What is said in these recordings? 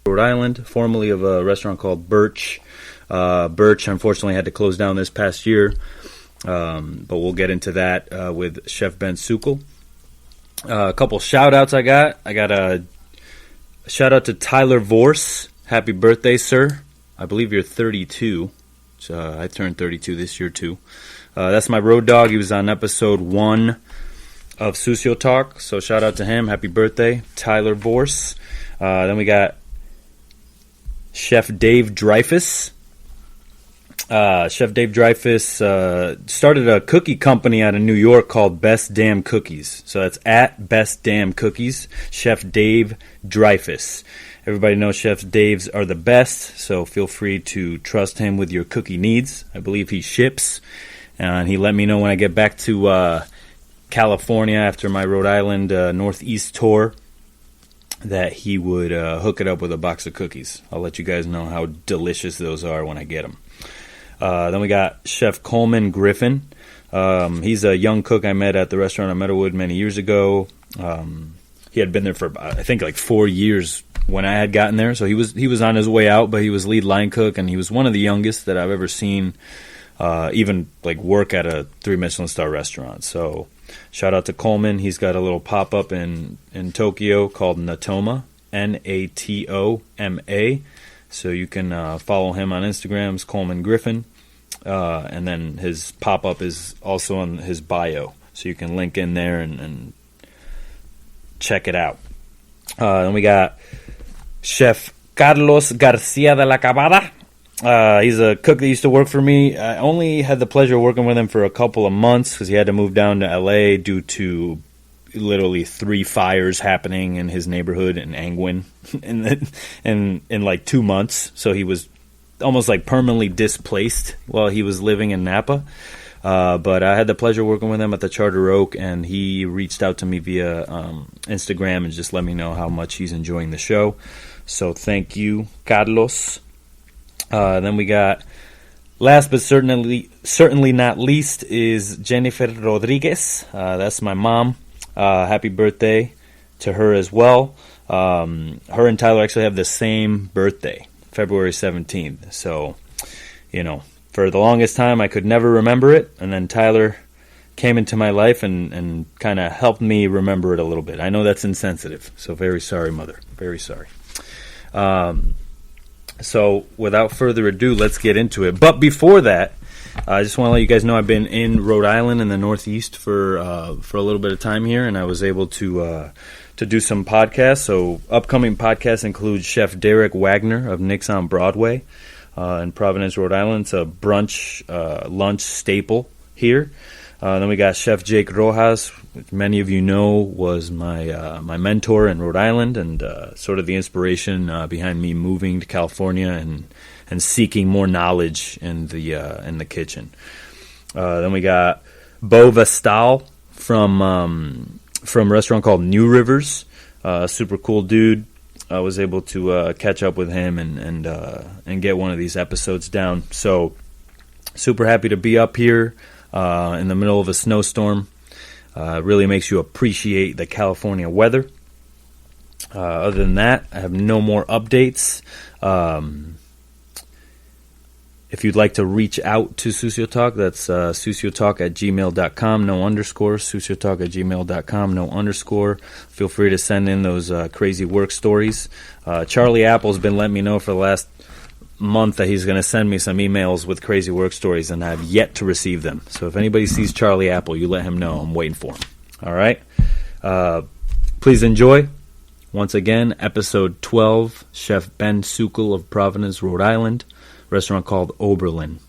Rhode Island, formerly of a restaurant called Birch. Birch, unfortunately, had to close down this past year, but we'll get into that with Chef Ben Sukle. A couple shout-outs I got. I got a shout-out to Tyler Vorse. Happy birthday, sir. I believe you're 32. So I turned 32 this year, too. That's my road dog. He was on episode 1 of Sucio Talk, so shout out to him. Happy birthday, Tyler Vorse. Then we got Chef Dave Dreyfus. Chef Dave Dreyfus started a cookie company out of New York called Best Damn Cookies. So that's at Best Damn Cookies, Chef Dave Dreyfus. Everybody knows Chef Dave's are the best, so feel free to trust him with your cookie needs. I believe he ships, and he let me know when I get back to California after my Rhode Island Northeast tour that he would hook it up with a box of cookies. I'll let you guys know how delicious those are when I get them. Then we got Chef Coleman Griffin. He's a young cook I met at the restaurant in Meadowood many years ago. He had been there for, I think, like 4 years when I had gotten there. So he was on his way out, but he was lead line cook, and he was one of the youngest that I've ever seen even like work at a 3 Michelin star restaurant. So shout out to Coleman. He's got a little pop-up in Tokyo called Natoma, Natoma. So you can follow him on Instagram. It's Coleman Griffin. And then his pop-up is also on his bio. So you can link in there and check it out. Then we got Chef Carlos Garcia de la Cabada. He's a cook that used to work for me. I only had the pleasure of working with him for a couple of months because he had to move down to LA due to literally 3 fires happening in his neighborhood in Angwin in like 2 months. So he was almost like permanently displaced while he was living in Napa. But I had the pleasure of working with him at the Charter Oak, and he reached out to me via Instagram and just let me know how much he's enjoying the show. So thank you, Carlos. Then we got, last but certainly not least, is Jennifer Rodriguez. That's my mom. Happy birthday to her as well. Her and Tyler actually have the same birthday, February 17th. So, for the longest time I could never remember it, and then Tyler came into my life and kind of helped me remember it a little bit. I know that's insensitive, so very sorry, Mother. Very sorry. So without further ado, let's get into it. But before that, I just want to let you guys know I've been in Rhode Island in the Northeast for a little bit of time here, and I was able to do some podcasts. So upcoming podcasts include Chef Derek Wagner of Nick's on Broadway in Providence, Rhode Island. It's a brunch lunch staple here. Then we got Chef Jake Rojas, which many of you know was my mentor in Rhode Island and sort of the inspiration behind me moving to California and seeking more knowledge in the kitchen. Then we got Bo Vestal from a restaurant called New Rivers, a super cool dude. I was able to catch up with him and get one of these episodes down. So super happy to be up here in the middle of a snowstorm. Really makes you appreciate the California weather. Other than that, I have no more updates. If you'd like to reach out to Suciotalk, that's suciotalk@gmail.com, no underscore, suciotalk@gmail.com, no underscore. Feel free to send in those crazy work stories. Charlie Apple's been letting me know for the last month that he's going to send me some emails with crazy work stories, and I've yet to receive them. So if anybody sees Charlie Apple, you let him know. I'm waiting for him. All right? Please enjoy. Once again, episode 12, Chef Ben Sukle of Providence, Rhode Island, restaurant called Oberlin.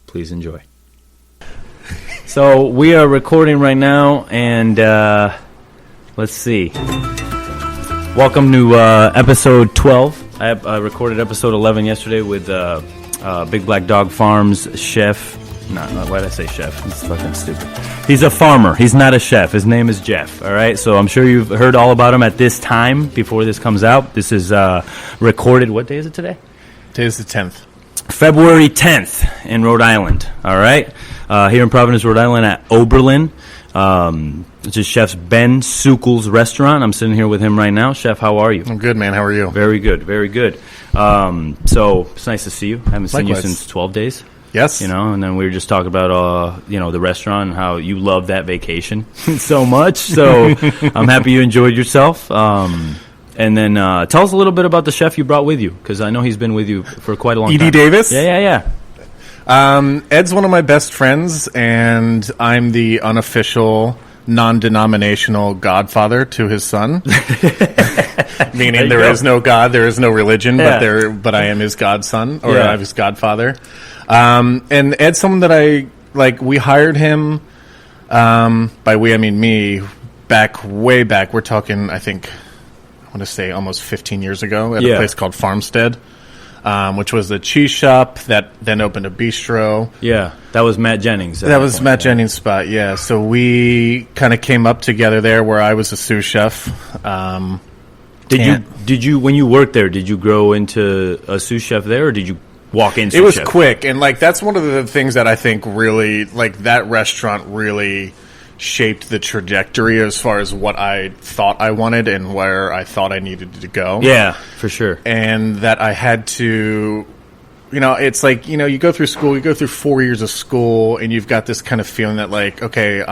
Please enjoy. So we are recording right now, and let's see. Welcome to episode 12. I recorded episode 11 yesterday with Big Black Dog Farms chef. Why did I say chef? It's fucking stupid. He's a farmer. He's not a chef. His name is Jeff. All right. So I'm sure you've heard all about him at this time before this comes out. This is recorded. What day is it today? Today is the 10th. February 10th in Rhode Island. All right. Here in Providence, Rhode Island at Oberlin. which is Chef Ben Sukle's restaurant. I'm sitting here with him right now. Chef, how are you? I'm good, man. How are you? Very good, very good. So it's nice to see you. I haven't seen you since 12 days. Yes. And then we were just talking about, the restaurant and how you love that vacation so much. So I'm happy you enjoyed yourself. And then tell us a little bit about the chef you brought with you, because I know he's been with you for quite a long time. Edie Davis? Yeah. Ed's one of my best friends, and I'm the unofficial, non-denominational godfather to his son. Meaning there is no God, there is no religion, but I am his godson, or I'm his godfather. And Ed's someone that we hired him, by we I mean me, way back. We're talking, I want to say almost 15 years ago at a place called Farmstead, which was a cheese shop that then opened a bistro. Yeah, that was Matt Jennings. That was Matt Jennings' spot, yeah. So we kind of came up together there where I was a sous chef. Did you when you worked there, did you grow into a sous chef there, or did you walk in sous chef? It was chef? quick, and that's one of the things that I think really, that restaurant really shaped the trajectory as far as what I thought I wanted and where I thought I needed to go. Yeah, for sure. And that I had to, it's you go through school, you go through 4 years of school, and you've got this kind of feeling that okay,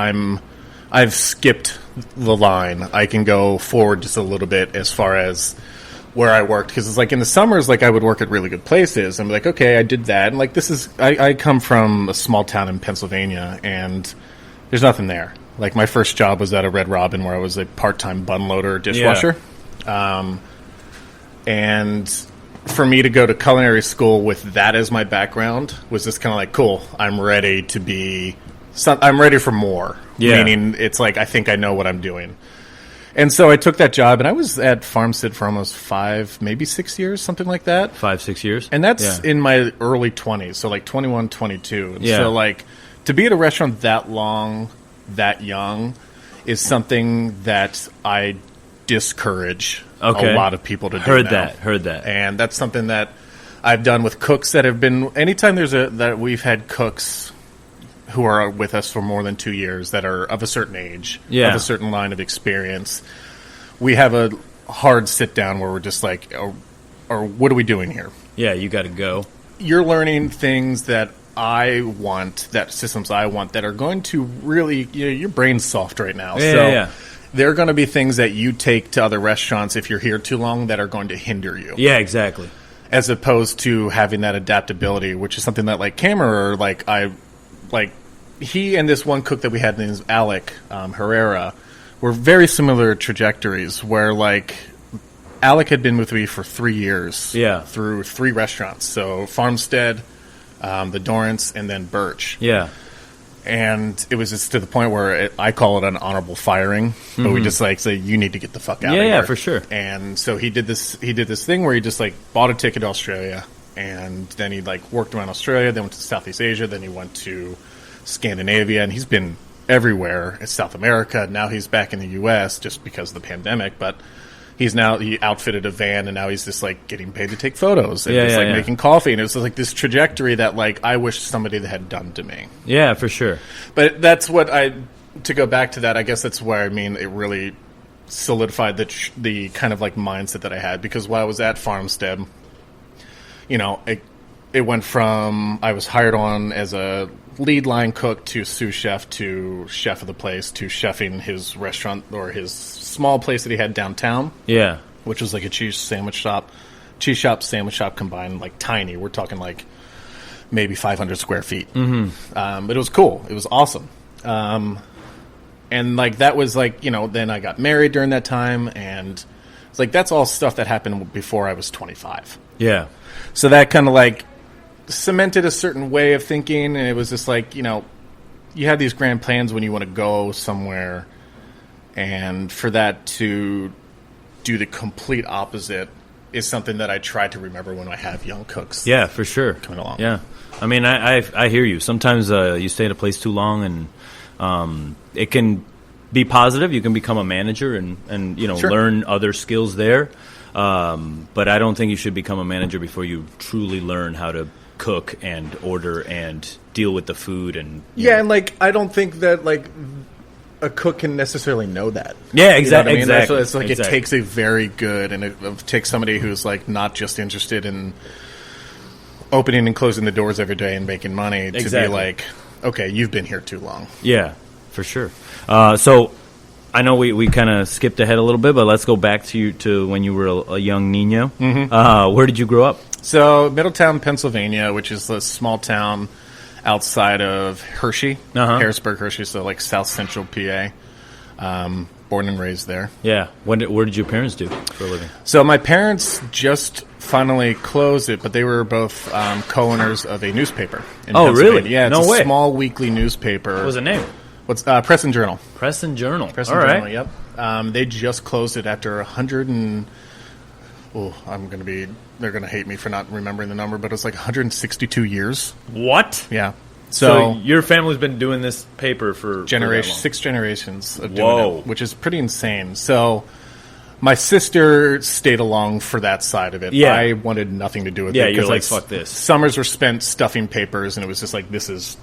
I've skipped the line. I can go forward just a little bit as far as where I worked, because it's in the summers, I would work at really good places. I'm okay, I did that, and I come from a small town in Pennsylvania, and there's nothing there. My first job was at a Red Robin, where I was a part-time bun loader dishwasher. Yeah. And for me to go to culinary school with that as my background was just kind of cool. I'm ready for more. Yeah. Meaning it's I think I know what I'm doing. And so I took that job, and I was at Farmstead for almost 5, maybe 6 years, something like that. 5-6 years? And that's in my early 20s, so 21, 22. And so to be at a restaurant that long, that young, is something that I discourage a lot of people to do. Heard that. And that's something that I've done with cooks that have been, anytime that we've had cooks who are with us for more than 2 years that are of a certain age, of a certain line of experience, we have a hard sit down where we're just or what are we doing here? Yeah, you got to go. You're learning things that I want, systems I want, that are going to really, your brain's soft right now. Yeah. There are going to be things that you take to other restaurants if you're here too long that are going to hinder you. Yeah, exactly. As opposed to having that adaptability, which is something that Cameron, he and this one cook that we had named Alec Herrera were very similar trajectories, where Alec had been with me for 3 years through 3 restaurants. So Farmstead, the Dorrance, and then Birch. Yeah. And it was just to the point where I call it an honorable firing, but we just say, you need to get the fuck out of here. Yeah, for sure. And so he did this thing where he just bought a ticket to Australia, and then he worked around Australia, then went to Southeast Asia, then he went to Scandinavia, and he's been everywhere in South America. Now he's back in the U.S. just because of the pandemic, but he outfitted a van, and now he's just getting paid to take photos and making coffee, and it was this trajectory that I wish somebody had done to me. Yeah, for sure. But that's what to go back to that, I guess that's where it really solidified the kind of mindset that I had, because while I was at Farmstead, it went from I was hired on as a lead line cook to sous chef to chef of the place to chefing his restaurant or his small place that he had downtown. Yeah. Which was a cheese shop, sandwich shop combined, tiny. We're talking maybe 500 square feet. Mm-hmm. But it was cool. It was awesome. And that was then I got married during that time, and it's that's all stuff that happened before I was 25. Yeah. So that kind of cemented a certain way of thinking, and it was just you have these grand plans when you want to go somewhere, and for that to do the complete opposite is something that I try to remember when I have young cooks. Yeah, for sure. Coming along. Yeah. I mean, I hear you. Sometimes you stay at a place too long, and it can be positive. You can become a manager and Sure. learn other skills there. But I don't think you should become a manager before you truly learn how to cook and order and deal with the food and and I don't think that a cook can necessarily know that. Yeah, You know what I exactly. mean? Exactly. It's like it takes a very good, and it takes somebody who's like not just interested in opening and closing the doors every day and making money to be like, okay, you've been here too long. Yeah, for sure. So I know we kind of skipped ahead a little bit, but let's go back to when you were a young Nino. Mm-hmm. Where did you grow up? So Middletown, Pennsylvania, which is a small town outside of Hershey, Harrisburg, Hershey, so like South Central PA. Born and raised there. Yeah. Where did your parents do for a living? So my parents just finally closed it, but they were both co-owners of a newspaper in Pennsylvania. Really? Yeah, it's no a way. small weekly newspaper. What was the name? What's Press and Journal. Press and Journal. Press and Journal, yep. They just closed it after 100 and... Oh, they're going to hate me for not remembering the number, but it's like 162 years. What? Yeah. So your family's been doing this paper for 6 generations of doing it, which is pretty insane. So my sister stayed along for that side of it. Yeah. I wanted nothing to do with it. Yeah, you're like, fuck this. Summers were spent stuffing papers, and it was just like, this is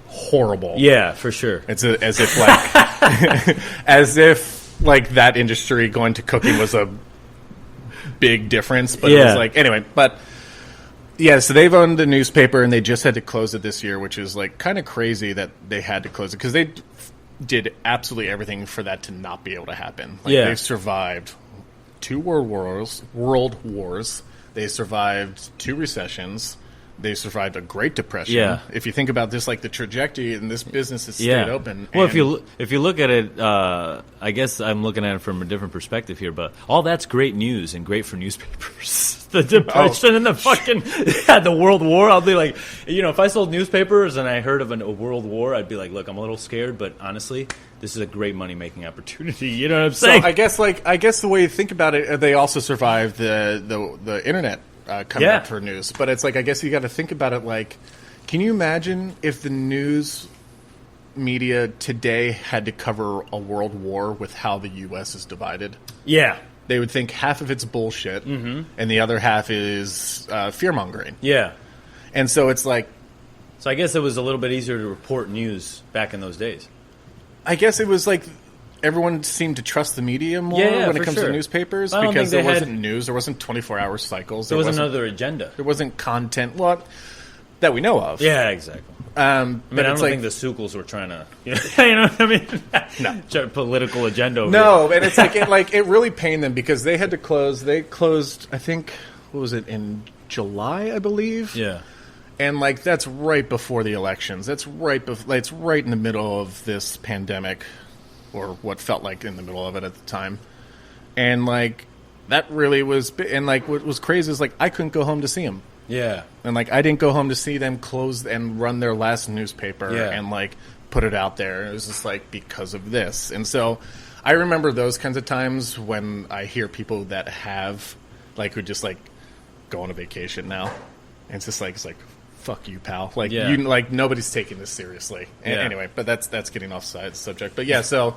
horrible. Yeah, for sure. It's as if like as if like that industry going to cooking was a big difference, but it was like anyway. But yeah, so they've owned the newspaper, and they just had to close it this year, which is like kind of crazy that they had to close it because they did absolutely everything for that to not be able to happen. Like they've survived 2 world wars. They survived 2 recessions. They survived a Great Depression. Yeah. If you think about this, like the trajectory, and this business has stayed open. Well, if you look at it, I guess I'm looking at it from a different perspective here, but all that's great news and great for newspapers. The Depression and the fucking the World War. I'll be like, if I sold newspapers and I heard of a World War, I'd be like, look, I'm a little scared, but honestly, this is a great money making opportunity. You know what I'm saying? So I guess the way you think about it, they also survived the internet. Coming up for news. But it's like, I guess you got to think about it like, can you imagine if the news media today had to cover a world war with how the U.S. is divided? Yeah. They would think half of it's bullshit, and the other half is fear-mongering. Yeah. And so it's like... So I guess it was a little bit easier to report news back in those days. I guess it was like... Everyone seemed to trust the media more when it comes to newspapers because there wasn't news. There wasn't 24-hour cycles. There wasn't another agenda. There wasn't content that we know of. Yeah, exactly. I don't think the Sukles were trying to, you know what I mean? No. Political agenda over here. And it's like, it really pained them because they had to close. They closed, I think, what was it, in July, I believe? Yeah. And, like, that's right before the elections. It's right in the middle of this pandemic. Or what felt like in the middle of it at the time. And, like, that really was... And, like, what was crazy is, like, I couldn't go home to see them. Yeah. And, like, I didn't go home to see them close and run their last newspaper and, like, put it out there. It was just, like, because of this. And so I remember those kinds of times when I hear people that have, like, who just, like, go on a vacation now. And it's like... Fuck you, pal. Like nobody's taking this seriously. Anyway, but that's getting off the subject. But yeah, so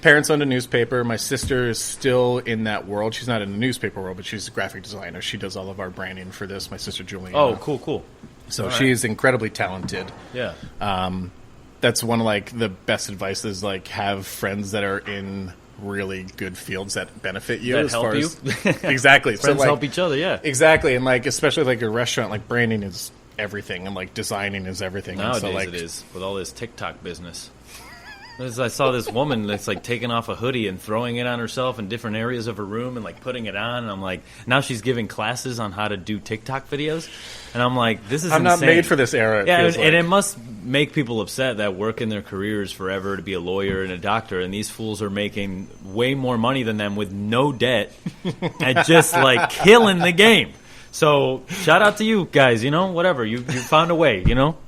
parents owned a newspaper. My sister is still in that world. She's not in the newspaper world, but she's a graphic designer. She does all of our branding for this. My sister Juliana. Oh, cool. So she's incredibly talented. Yeah. That's one of like the best advice is like have friends that are in really good fields that benefit you. That help you. Exactly. Friends so, like, help each other. Yeah. Exactly, and like especially like a restaurant, like branding is everything, and like designing is everything. Nowadays, and so, like, it is with all this TikTok business. I saw this woman that's like taking off a hoodie and throwing it on herself in different areas of her room and like putting it on. And I'm like, now she's giving classes on how to do TikTok videos. And I'm like, this is I'm insane. Not made for this era. Yeah, and it must make people upset that work in their careers forever to be a lawyer and a doctor, and these fools are making way more money than them with no debt and just like killing the game. So shout out to you guys, whatever. You found a way,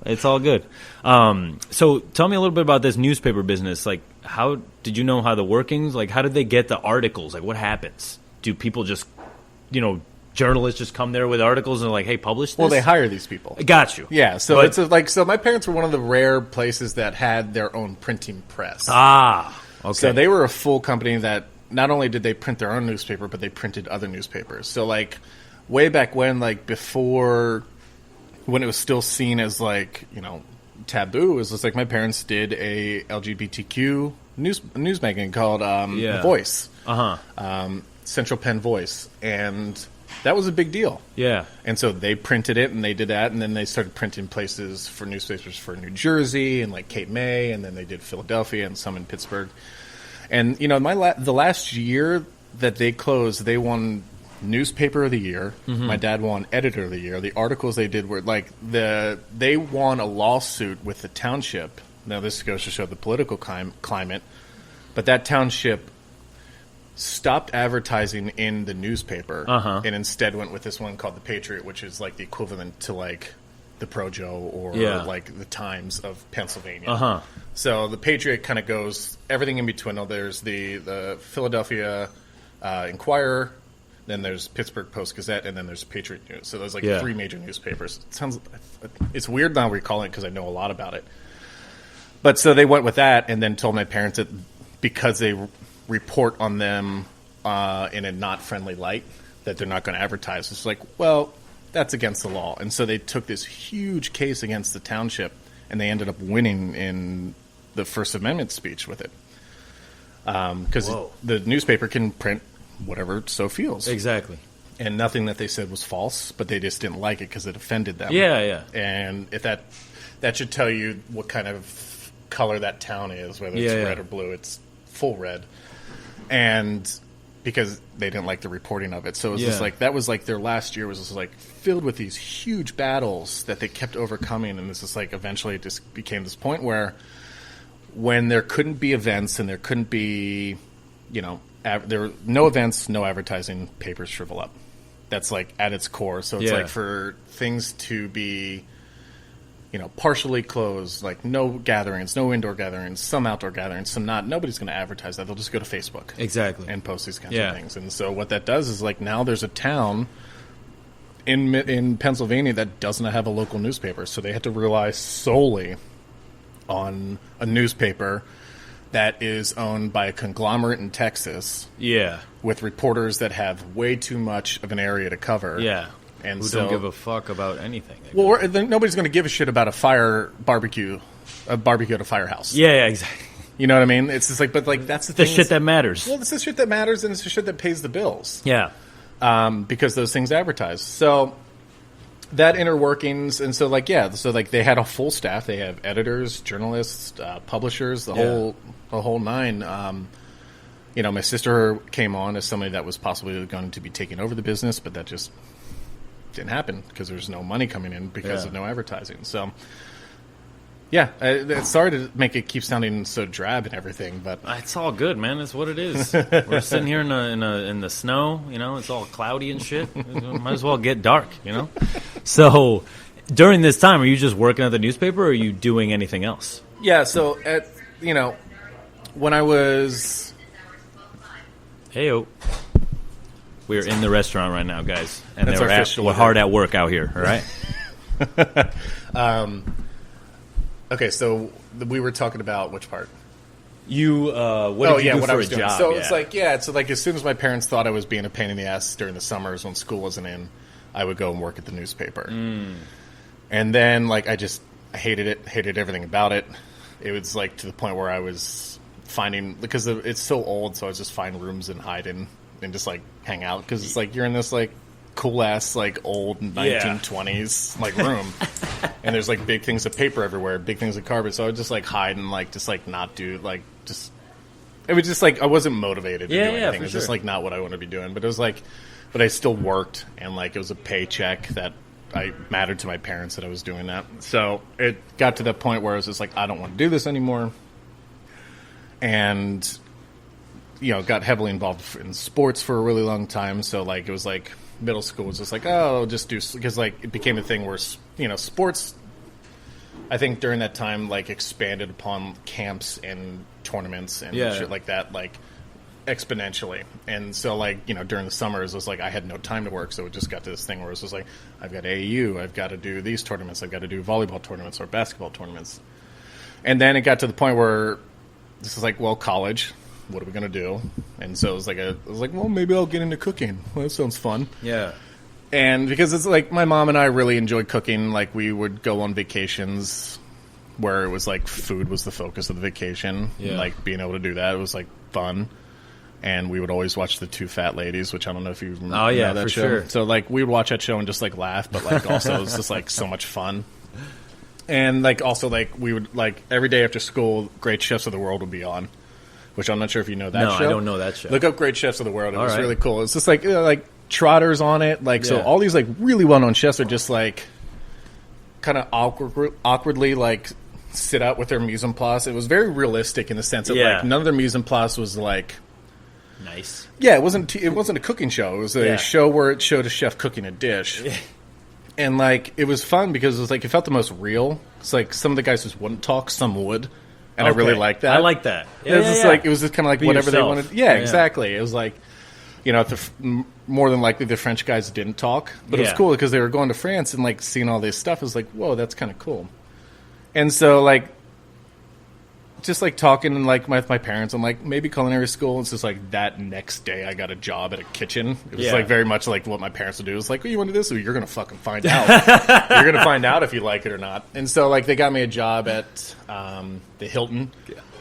it's all good. So tell me a little bit about this newspaper business. Like, how did you know how the workings, like how did they get the articles? Like what happens? Do people just, journalists just come there with articles and are like, hey, publish this? Well, they hire these people. Got you. Yeah. So so my parents were one of the rare places that had their own printing press. Ah, okay. So they were a full company that not only did they print their own newspaper, but they printed other newspapers. So like, way back when, like before, when it was still seen as like taboo, it was just like my parents did a LGBTQ news magazine called Voice, Central Penn Voice, and that was a big deal. Yeah. And so they printed it, and they did that, and then they started printing places for newspapers for New Jersey and like Cape May, and then they did Philadelphia and some in Pittsburgh. And you know, the last year that they closed, they won Newspaper of the Year. Mm-hmm. My dad won Editor of the Year. The articles they did were like they won a lawsuit with the township. Now this goes to show the political climate, but that township stopped advertising in the newspaper and instead went with this one called The Patriot, which is like the equivalent to like the Projo or like the Times of Pennsylvania. So the Patriot kind of goes everything in between. There's the Philadelphia Inquirer, then there's Pittsburgh Post-Gazette, and then there's Patriot News. So there's like three major newspapers. It's weird now recalling it because I know a lot about it. But so they went with that and then told my parents that because they report on them in a not friendly light, that they're not going to advertise. It's like, well, that's against the law. And so they took this huge case against the township, and they ended up winning in the First Amendment speech with it. Because the newspaper can print whatever it so feels. Exactly. And nothing that they said was false, but they just didn't like it because it offended them. Yeah. And if that should tell you what kind of color that town is, whether it's red or blue. It's full red. And because they didn't like the reporting of it. So it was just like, that was like their last year was just like filled with these huge battles that they kept overcoming. And this is like, eventually it just became this point where when there couldn't be events and there couldn't be, you know, there were no events, no advertising, papers shrivel up. That's like at its core. So it's like for things to be, you know, partially closed, like no gatherings, no indoor gatherings, some outdoor gatherings, some not. Nobody's going to advertise that. They'll just go to Facebook. Exactly. And post these kinds of things. And so what that does is like now there's a town in Pennsylvania that doesn't have a local newspaper. So they had to rely solely on a newspaper that is owned by a conglomerate in Texas. Yeah. With reporters that have way too much of an area to cover. Yeah. And who don't give a fuck about anything. Well, nobody's going to give a shit about a barbecue at a firehouse. Yeah, exactly. You know what I mean? It's just like, but like that's the shit that matters. Well, it's the shit that matters, and it's the shit that pays the bills. Yeah. Because those things advertise. So that inner workings, and so like so like they had a full staff. They have editors, journalists, publishers, the whole nine. You know, my sister came on as somebody that was possibly going to be taking over the business, but that just didn't happen because there's no money coming in because of no advertising. So, it's sorry to make it keep sounding so drab and everything, but it's all good, man. It's what it is. We're sitting here in the snow. You know, it's all cloudy and shit. Might as well get dark. You know. So, during this time, are you just working at the newspaper, or are you doing anything else? Yeah. So when I was, heyo. We're in the restaurant right now, guys, and we're hard at work out here. All right. Okay, so we were talking about which part? What did you do for a job? So it's like as soon as my parents thought I was being a pain in the ass during the summers when school wasn't in, I would go and work at the newspaper. And then like I hated everything about it. It was like to the point where I was finding, because it's so old, so I was just find rooms and hide in and just like hang out, because it's like you're in this like cool ass like old 1920s like room, and there's like big things of paper everywhere, big things of carpet. So I would just like hide and like just like not do like just. It was just like I wasn't motivated to do anything. It was just like not what I want to be doing. But it was like, but I still worked, and like it was a paycheck that I mattered to my parents that I was doing that. So it got to that point where I was just like, I don't want to do this anymore, and got heavily involved in sports for a really long time. So like it was like middle school was just like, oh, I'll just do, because like it became a thing where sports, I think during that time like expanded upon camps and tournaments and shit like that, like exponentially. And so like during the summers it was like I had no time to work, so it just got to this thing where it was just like, I've got AAU, I've got to do these tournaments, I've got to do volleyball tournaments or basketball tournaments. And then it got to the point where this is like, well, college, what are we going to do? And so it was like, well, maybe I'll get into cooking. Well, that sounds fun. Yeah. And because it's like my mom and I really enjoyed cooking. Like we would go on vacations where it was like food was the focus of the vacation. Yeah. Like being able to do that, it was like fun. And we would always watch the Two Fat Ladies, which I don't know if you know that for show. sure. So like we would watch that show and just like laugh, but like also it was just like so much fun. And like also like we would like every day after school, Great Chefs of the World would be on, which I'm not sure if you know that show. No, I don't know that show. Look up Great Chefs of the World. It was right. really cool. It's just like like Trotter's on it. Like so all these like really well-known chefs are just like kind of awkwardly like sit out with their mise en place. It was very realistic in the sense of like none of their mise en place was like nice. Yeah, it wasn't a cooking show. It was a show where it showed a chef cooking a dish. And like it was fun because it was like it felt the most real. It's like some of the guys just wouldn't talk, some would. And I really liked that. I like that. Yeah, it was just kind of like Be whatever yourself. they wanted. Yeah, exactly. It was like, you know, more than likely the French guys didn't talk, but it was cool because they were going to France and like seeing all this stuff. It was like, whoa, that's kind of cool. And so like, just like talking like with my parents, I'm like maybe culinary school. It's just like that next day I got a job at a kitchen. It was like very much like what my parents would do. It was like, oh, you want to do this? Well, you're gonna fucking find out. You're gonna find out if you like it or not. And so like they got me a job at the Hilton,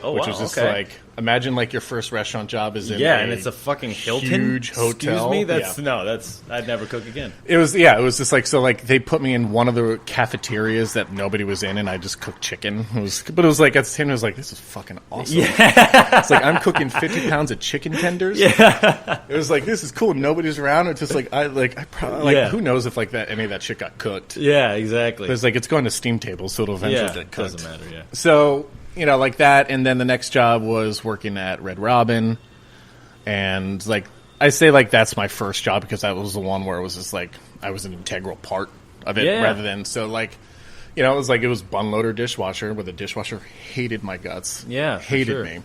which was just like imagine like your first restaurant job is in and it's a fucking Hilton huge hotel. Excuse me, that's I'd never cook again. It was just like so like they put me in one of the cafeterias that nobody was in, and I just cooked chicken. But it was like at the time it was like this is fucking awesome. It's like I'm cooking 50 pounds of chicken tenders. It was like this is cool. Nobody's around. It's just like I probably like who knows if like that any of that shit got cooked. Yeah, exactly. It's like it's going to steam tables, so it'll eventually get cooked. Doesn't matter. Yeah. So. You know, like that, and then the next job was working at Red Robin, and like I say, like that's my first job because that was the one where it was just like I was an integral part of it, rather than so like, you know, it was bun loader dishwasher, where the dishwasher hated my guts, hated me,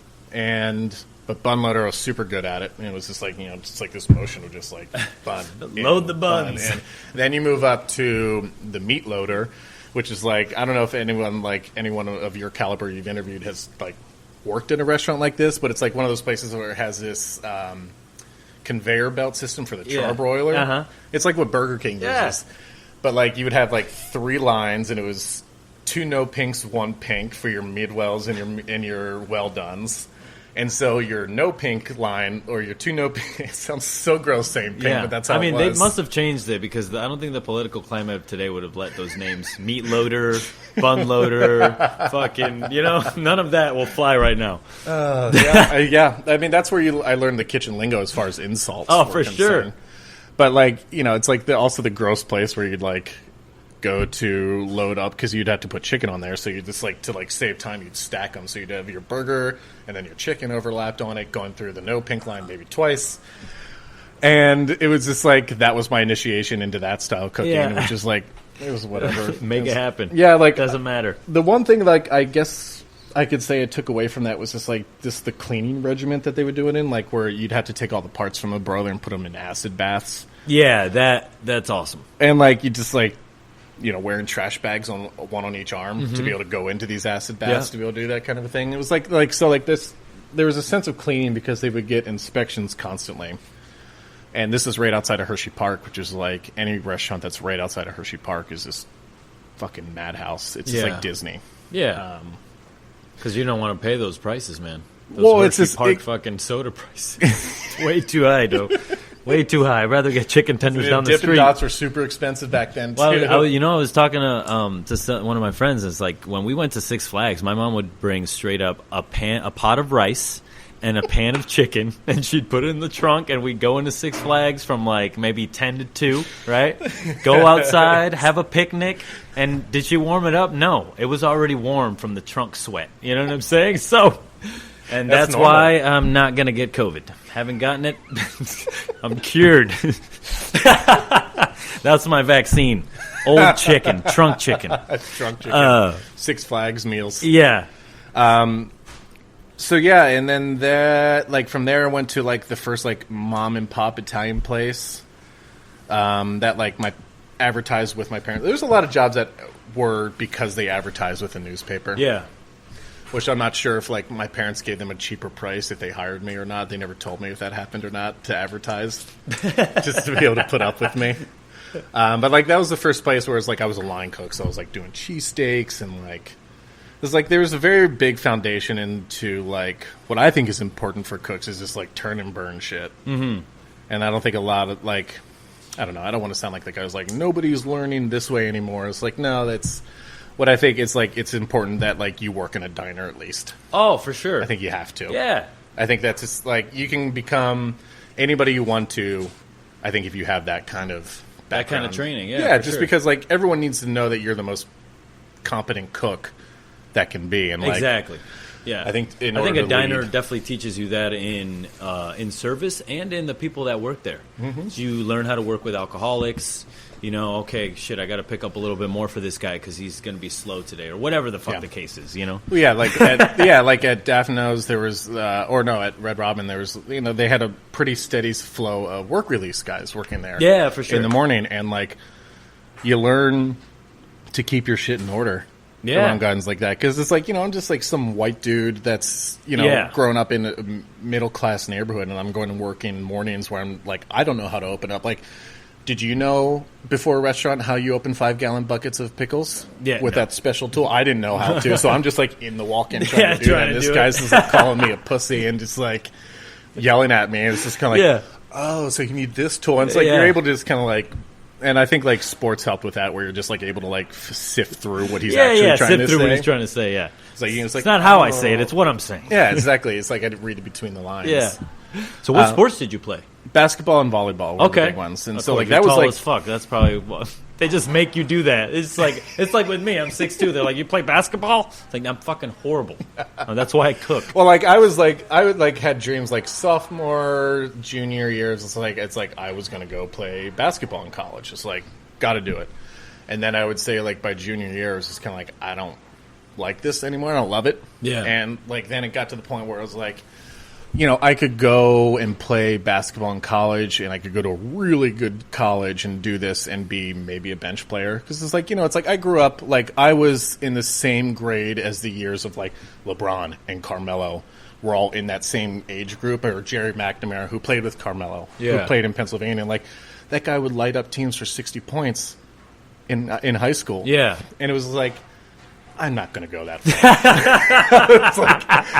but bun loader was super good at it, and it was just like you know, just like this motion of just like bun, load the buns, and then you move up to the meat loader. Which is like I don't know if anyone of your caliber you've interviewed has like worked in a restaurant like this, but it's like one of those places where it has this conveyor belt system for the charbroiler. It's like what Burger King uses, but like you would have like 3 lines, and it was 2 no pinks, 1 pink for your midwells and your well dones. And so your no pink line or your 2 no pink, it sounds so gross saying pink, but that's how it was. They must have changed it because I don't think the political climate of today would have let those names. Meat loader, bun loader, fucking, you know, none of that will fly right now. I mean, that's where I learned the kitchen lingo as far as insults. Oh, for sure. But like, you know, it's like also the gross place where you'd like go to load up because you'd have to put chicken on there, so you just like to like save time you'd stack them, so you'd have your burger and then your chicken overlapped on it going through the no pink line maybe twice, and it was just like that was my initiation into that style cooking, which is like it was whatever. Make it happen. Like doesn't matter. The one thing like I guess I could say it took away from that was just like the cleaning regiment that they would do it in, like where you'd have to take all the parts from the broiler and put them in acid baths. That's awesome. And like you just like you know, wearing trash bags on one on each arm to be able to go into these acid baths to be able to do that kind of a thing. It was like this. There was a sense of cleaning because they would get inspections constantly, and this is right outside of Hershey Park, which is like any restaurant that's right outside of Hershey Park is this fucking madhouse. It's just like Disney. Yeah, because you don't want to pay those prices, man. Those Hershey it's Park fucking soda prices. It's way too high, though. Way too high. I'd rather get chicken tenders down the street. Dippin' Dots were super expensive back then, too. Well, I was talking to one of my friends. It's like when we went to Six Flags, my mom would bring straight up a pot of rice and a pan of chicken, and she'd put it in the trunk, and we'd go into Six Flags from like maybe 10 to 2, right? Go outside, have a picnic, and did she warm it up? No. It was already warm from the trunk sweat. You know what I'm saying? So... And that's why I'm not going to get COVID. Haven't gotten it. I'm cured. That's my vaccine. Old chicken. Trunk chicken. Trunk chicken. Six Flags meals. Yeah. So, yeah, and then that, like, from there I went to, like, the first, like, mom and pop Italian place that, like, my advertised with my parents. There's a lot of jobs that were because they advertised with a newspaper. Yeah. Which I'm not sure if, like, my parents gave them a cheaper price if they hired me or not. They never told me if that happened or not to advertise, just to be able to put up with me. But, like, that was the first place where it's like I was a line cook, so I was, like, doing cheesesteaks and, like, There's like there's a very big foundation into like what I think is important for cooks is just like turn and burn shit. Mm-hmm. And I don't think a lot of like I don't know. I don't want to sound like the guy who's like nobody's learning this way anymore. It's like no, that's what I think. It's like it's important that like you work in a diner at least. Oh, for sure. I think you have to. Yeah. I think that's just like you can become anybody you want to. I think if you have that kind of background. That kind of training, yeah, just because like everyone needs to know that you're the most competent cook that can be, and like exactly, yeah. I think a diner definitely teaches you that in service and in the people that work there. Mm-hmm. So you learn how to work with alcoholics. You know, okay, shit, I got to pick up a little bit more for this guy because he's going to be slow today, or whatever the fuck the case is. You know, well, yeah, like at Daphno's there was, at Red Robin there was, you know, they had a pretty steady flow of work release guys working there. Yeah, for sure. In the morning, and like you learn to keep your shit in order. Yeah. Around guys like that, because it's like, you know, I'm just like some white dude that's, you know, grown up in a middle class neighborhood, and I'm going to work in mornings where I'm like, I don't know how to open up. Like, did you know before a restaurant how you open 5-gallon buckets of pickles? Yeah, with that special tool? I didn't know how to, so I'm just like in the walk-in trying to do that. And this guy's just like calling me a pussy and just like yelling at me, and it's just kind of like, oh, so you need this tool, and it's like you're able to just kind of like. And I think like sports helped with that, where you're just like able to like sift through what he's actually trying to say. What he's trying to say. Yeah, it's like, it's not how I say it; it's what I'm saying. Yeah, exactly. It's like I read it between the lines. Yeah. So, what sports did you play? Basketball and volleyball were the big ones, and so like that was tall like as fuck. That's probably they just make you do that. It's like with me. I'm 6'2". They're like, you play basketball? It's like I'm fucking horrible. That's why I cook. Well, like I would like had dreams like sophomore, junior years. It's like I was gonna go play basketball in college. It's like got to do it, and then I would say like by junior year, it was just kind of like I don't like this anymore. I don't love it. Yeah, and like then it got to the point where I was like. You know, I could go and play basketball in college, and I could go to a really good college and do this and be maybe a bench player. Because it's like, you know, it's like I grew up, like I was in the same grade as the years of like LeBron and Carmelo. We're all in that same age group, or Jerry McNamara, who played with Carmelo, who played in Pennsylvania. And like that guy would light up teams for 60 points in high school. Yeah. And it was like, I'm not going to go that far.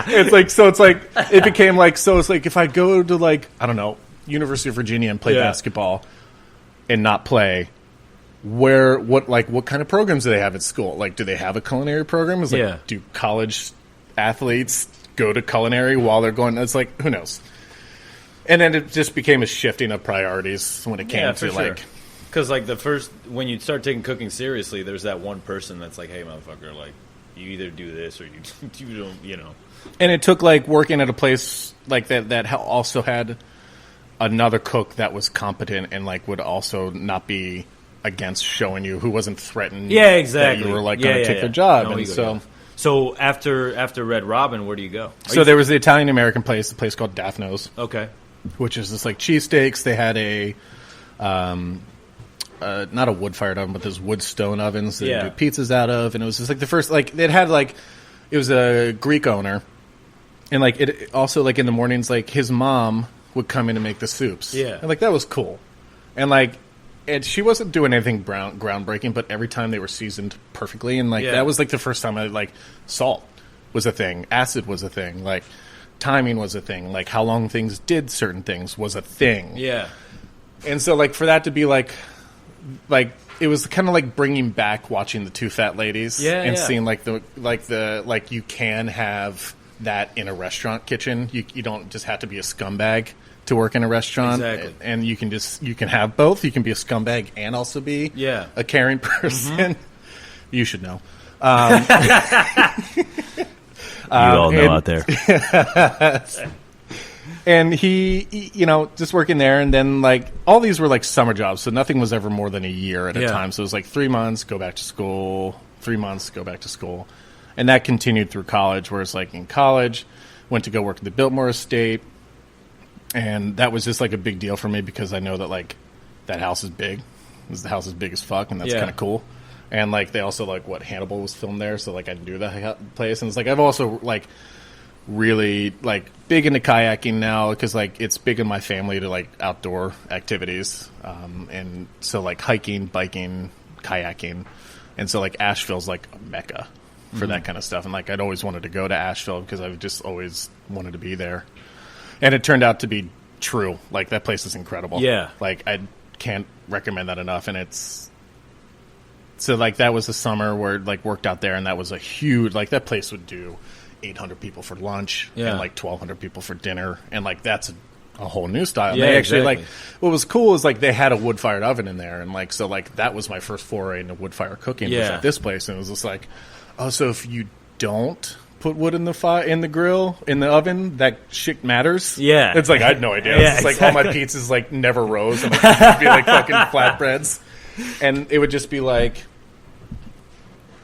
It became like, so it's like if I go to like, I don't know, University of Virginia and play basketball and not play, what kind of programs do they have at school? Like, do they have a culinary program? It's like, do college athletes go to culinary while they're going? It's like, who knows? And then it just became a shifting of priorities when it came to like. Because, like, when you start taking cooking seriously, there's that one person that's like, hey, motherfucker, like, you either do this or you don't, you know. And it took, like, working at a place like that also had another cook that was competent and, like, would also not be against showing you, who wasn't threatened. Yeah, exactly. That you were, like, going to take their job. No, and so after Red Robin, where do you go? So there was the Italian-American place, a place called Daphno's. Okay. Which is just, like, cheesesteaks. They had a... not a wood-fired oven, but those wood stone ovens that you do pizzas out of, and it was just like the first, like it had like it was a Greek owner, and like it also like in the mornings, like his mom would come in and make the soups, and like that was cool, and like she wasn't doing anything groundbreaking, but every time they were seasoned perfectly, and like that was like the first time I like salt was a thing, acid was a thing, like timing was a thing, like how long things did certain things was a thing, and so like for that to be like it was kind of like bringing back watching the Two Fat Ladies and seeing like you can have that in a restaurant kitchen. You don't just have to be a scumbag to work in a restaurant, and you can have both. You can be a scumbag and also be a caring person. Mm-hmm. You should know. You all know out there. And he, you know, just working there, and then, like, all these were, like, summer jobs, so nothing was ever more than a year at a time. So it was, like, 3 months, go back to school, 3 months, go back to school. And that continued through college, whereas, like, in college, went to go work at the Biltmore Estate, and that was just, like, a big deal for me because I know that, like, that house is big. The house is big as fuck, and that's kind of cool. And, like, they also, like, Hannibal was filmed there, so, like, I knew that place. And it's, like, I've also, like... really like big into kayaking now because like it's big in my family to like outdoor activities, and so like hiking, biking, kayaking, and so like Asheville's like a mecca for that kind of stuff. And like I'd always wanted to go to Asheville because I just always wanted to be there. And it turned out to be true. Like that place is incredible. Yeah. Like I can't recommend that enough. And it's so like that was the summer where like worked out there, and that was a huge like that place would do 800 people for lunch and like 1,200 people for dinner, and like that's a whole new style. Yeah, they actually exactly. like what was cool is like they had a wood fired oven in there, and like so like that was my first foray into wood fire cooking. Was at this place, and it was just like, oh, so if you don't put wood in the grill in the oven, that shit matters. Yeah, it's like I had no idea. Yeah, it's like all my pizzas like never rose, and like, it'd be like fucking flatbreads, and it would just be like,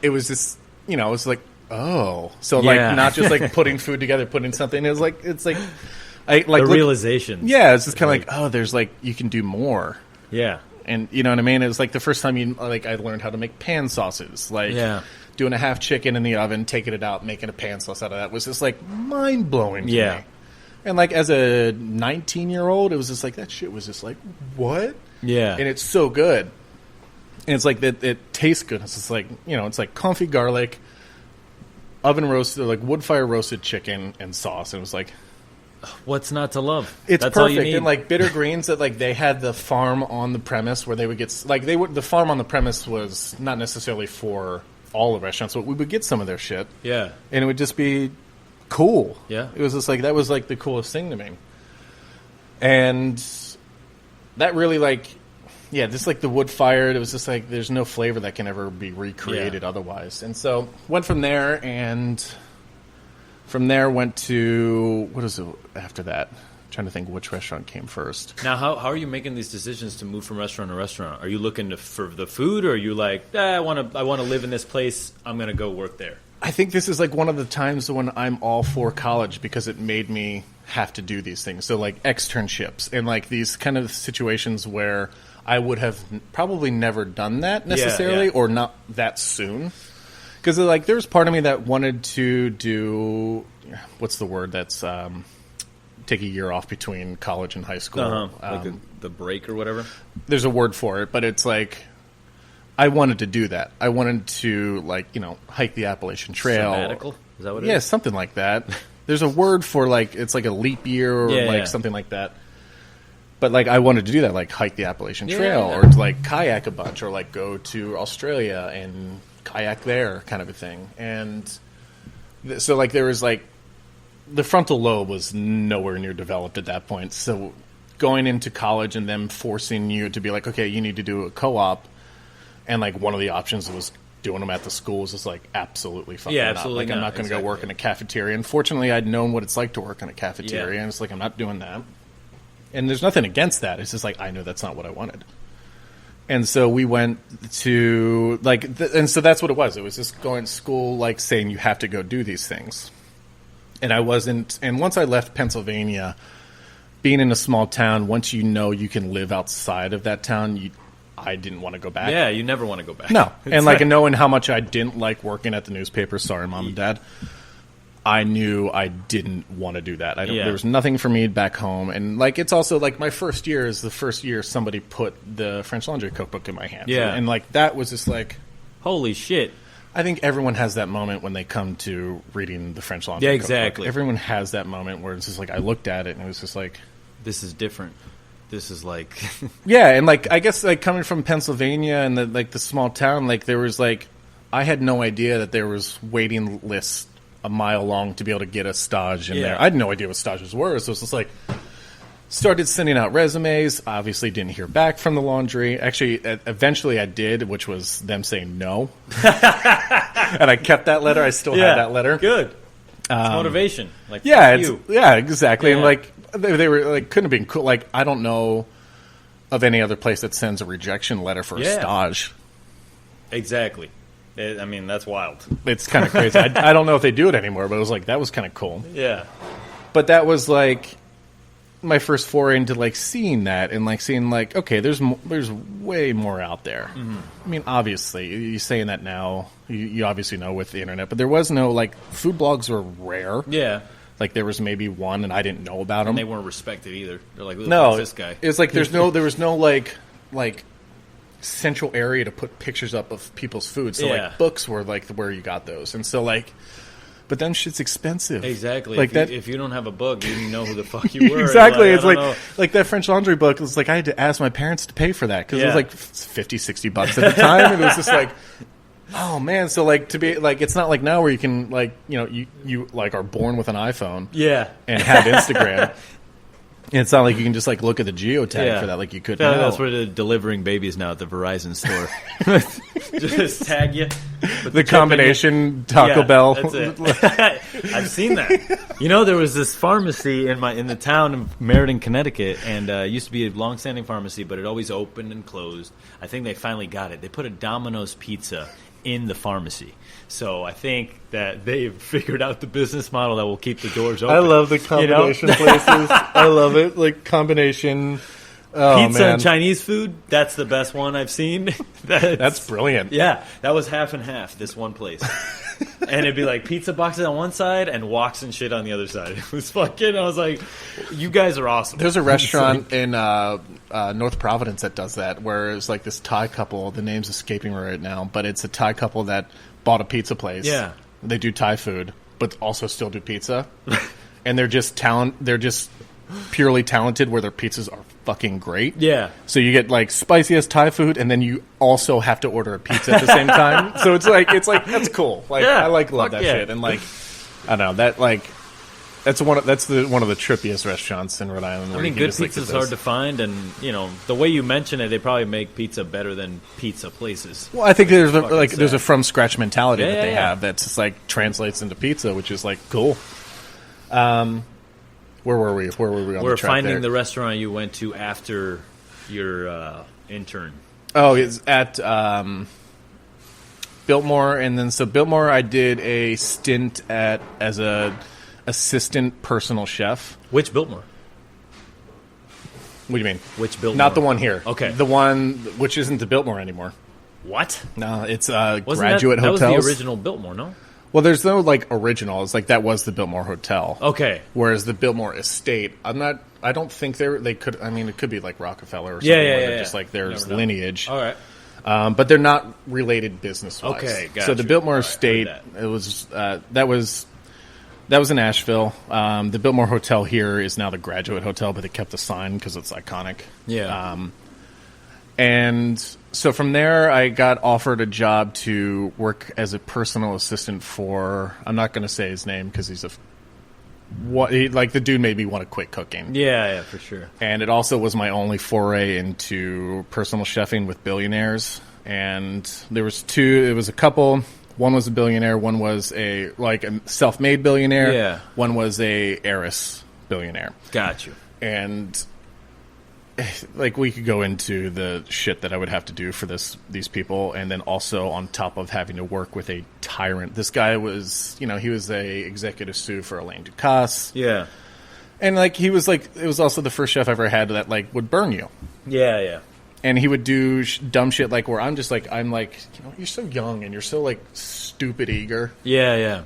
it was just it was like. Oh, so like not just like putting food together, putting something. It's like I like the realization. Yeah, it's just kind of like oh, there's like you can do more. Yeah, and you know what I mean. It was like the first time I learned how to make pan sauces. Like doing a half chicken in the oven, taking it out, making a pan sauce out of that was just like mind blowing. To me. And like as a 19-year-old, it was just like that shit was just like what? Yeah, and it's so good, and it's like that it tastes good. It's just like it's like comfy garlic. Oven roasted, like wood fire roasted chicken and sauce. And it was like, what's not to love? It's perfect. All you need. And like bitter greens that like they had the farm on the premise where they would get like the farm on the premise was not necessarily for all the restaurants, but we would get some of their shit. Yeah, and it would just be cool. Yeah, it was just like that was like the coolest thing to me, and that really like. Yeah, just like the wood fired, it was just like there's no flavor that can ever be recreated otherwise. And so went from there, and from there went to what is it after that? I'm trying to think which restaurant came first. Now, how are you making these decisions to move from restaurant to restaurant? Are you looking for the food, or are you like, I want to live in this place, I'm going to go work there? I think this is like one of the times when I'm all for college because it made me have to do these things. So like externships and like these kind of situations where I would have probably never done that necessarily or not that soon. Because like there was part of me that wanted to do, what's the word that's take a year off between college and high school. Like the break or whatever? There's a word for it, but it's like I wanted to do that. I wanted to like, hike the Appalachian Trail. Sabbatical? Is that what it is? Yeah, something like that. There's a word for like, it's like a leap year or something like that. But, like, I wanted to do that, like, hike the Appalachian Trail or, like, kayak a bunch or, like, go to Australia and kayak there kind of a thing. And so, like, there was, like, the frontal lobe was nowhere near developed at that point. So going into college and them forcing you to be like, okay, you need to do a co-op. And, like, one of the options was doing them at the school was just, like, absolutely fucking absolutely not. Like, I'm not going to go work in a cafeteria. Unfortunately, I'd known what it's like to work in a cafeteria. And it's like, I'm not doing that. And there's nothing against that. It's just like, I know that's not what I wanted. And so we went to, like, and so that's what it was. It was just going to school, like, saying you have to go do these things. And I wasn't, and once I left Pennsylvania, being in a small town, once you can live outside of that town, I didn't want to go back. Yeah, you never want to go back. No. And, like, knowing how much I didn't like working at the newspaper, sorry, Mom and Dad, I knew I didn't want to do that. There was nothing for me back home. And, like, it's also, like, my first year is the first year somebody put the French Laundry cookbook in my hands. Yeah. And, like, that was just, like... Holy shit. I think everyone has that moment when they come to reading the French Laundry cookbook. Exactly. Everyone has that moment where it's just, like, I looked at it and it was just, like... This is different. This is, like... Yeah, and, like, I guess, like, coming from Pennsylvania and, the small town, like, there was, like... I had no idea that there was waiting lists a mile long to be able to get a stage in there. I had no idea what stages were, so it's just like started sending out resumes. Obviously didn't hear back from the laundry. Actually, eventually I did, which was them saying no. And I kept that letter. I still have that letter. Good. It's motivation. Like, exactly. Yeah. And like they were like couldn't have been cool. Like I don't know of any other place that sends a rejection letter for a stage. Exactly. I mean, that's wild. It's kind of crazy. I don't know if they do it anymore, but it was like, that was kind of cool. Yeah. But that was like my first foray into like seeing that and like seeing like, okay, there's way more out there. Mm-hmm. I mean, obviously, you're saying that now, you obviously know with the internet, but there was no like food blogs were rare. Yeah. Like there was maybe one and I didn't know about them. And they weren't respected either. They're like, no, this guy. It's like there was no like central area to put pictures up of people's food. So Yeah. like books were like where you got those, and so like, but then shit's expensive. Exactly. Like if you don't have a book, you didn't know who the fuck you were. Exactly. It's I like don't know. like that French Laundry book. It's like I had to ask my parents to pay for that because it was Yeah. like $50-$60 at the time, and it was just like, oh man. So like to be like, it's not like now where you can like you like are born with an iPhone Yeah. and have Instagram. And it's not like you can just like look at the geotag Yeah. for that like you could Yeah, now. that's where they're delivering babies now at the Verizon store. Just tag you. Put the chip in combination Taco Yeah, Bell. That's it. I've seen that. You know, there was this pharmacy in the town of Meriden, Connecticut, and it used to be a long-standing pharmacy, but it always opened and closed. I think they finally got it. They put a Domino's pizza in the pharmacy. So I think that they've figured out the business model that will keep the doors open. I love the combination places. I love it. Like combination Pizza and Chinese food, that's the best one I've seen. That's brilliant. Yeah, that was half and half, this one place. And it'd be like pizza boxes on one side and woks and shit on the other side. It was fucking, I was like, you guys are awesome. There's a restaurant in North Providence that does that, where it's like this Thai couple, the name's escaping me right now, but it's a Thai couple that bought a pizza place. Yeah. They do Thai food, but also still do pizza. And they're just purely talented where their pizzas are fucking great. Yeah. So you get like spiciest Thai food, and then you also have to order a pizza at the same time. So it's like that's cool. Like Yeah, I love that yeah. shit, and like I don't know that like that's one of the trippiest restaurants in Rhode Island. I mean, good pizza's hard to find, and the way you mention it, they probably make pizza better than pizza places. Well, I think there's Fucking there's a sad. from scratch mentality that they yeah. have that's just like translates into pizza, which is like cool. Where were we? Where were we on We're the track finding there? the restaurant you went to after your intern. Oh, it's at Biltmore, and then so Biltmore, I did a stint as a assistant personal chef. Which Biltmore? What do you mean? Which Biltmore? Not the one here. Okay. The one which isn't the Biltmore anymore. What? No, it's Wasn't Graduate that Hotels. That was the original Biltmore, no? Well, there's no like original. It's like that was the Biltmore Hotel. Okay. Whereas the Biltmore Estate, I don't think they could. I mean, it could be like Rockefeller or something. Yeah, where yeah, they're yeah. just like there's Never know. lineage. All right. But they're not related business wise. Okay, got So the you. Biltmore All right, Estate, heard it was that was in Asheville. The Biltmore Hotel here is now the Graduate Hotel, but they kept the sign because it's iconic. Yeah. And so from there, I got offered a job to work as a personal assistant for. I'm not going to say his name because he's the dude made me want to quit cooking. Yeah, for sure. And it also was my only foray into personal chefing with billionaires. And there was two. It was a couple. One was a billionaire. One was a self-made billionaire. Yeah. One was a heiress billionaire. Got you. And like we could go into the shit that I would have to do for these people, and then also on top of having to work with a tyrant. This guy was, he was a executive sous for Alain Ducasse. Yeah. And like he was like, it was also the first chef I ever had that like would burn you. Yeah. And he would do dumb shit like where I'm like, you're so young and you're so like stupid eager Yeah.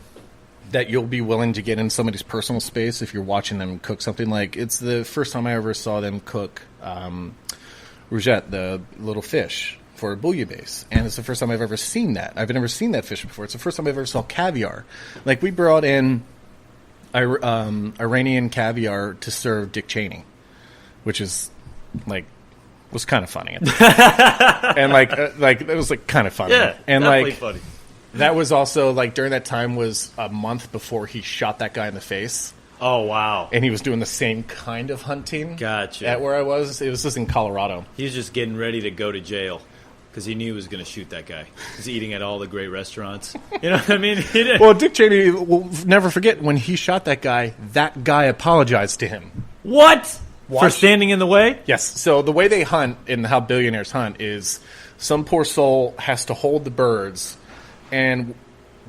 that you'll be willing to get in somebody's personal space if you're watching them cook something. Like it's the first time I ever saw them cook rougette, the little fish for bouillabaisse, and it's the first time I've ever seen that. I've never seen that fish before. It's the first time I ever saw caviar. Like we brought in Iranian caviar to serve Dick Cheney, which is like was kind of funny, and like it was like kind of funny, Yeah. and definitely like funny. that was also like during that time was a month before he shot that guy in the face. Oh, wow. And he was doing the same kind of hunting. Gotcha. At where I was. It was just in Colorado. He was just getting ready to go to jail because he knew he was going to shoot that guy. He's eating at all the great restaurants. You know what I mean? He didn't. Well, Dick Cheney will never forget when he shot that guy apologized to him. What? For Watch. standing in the way? Yes. So the way they hunt and how billionaires hunt is some poor soul has to hold the birds and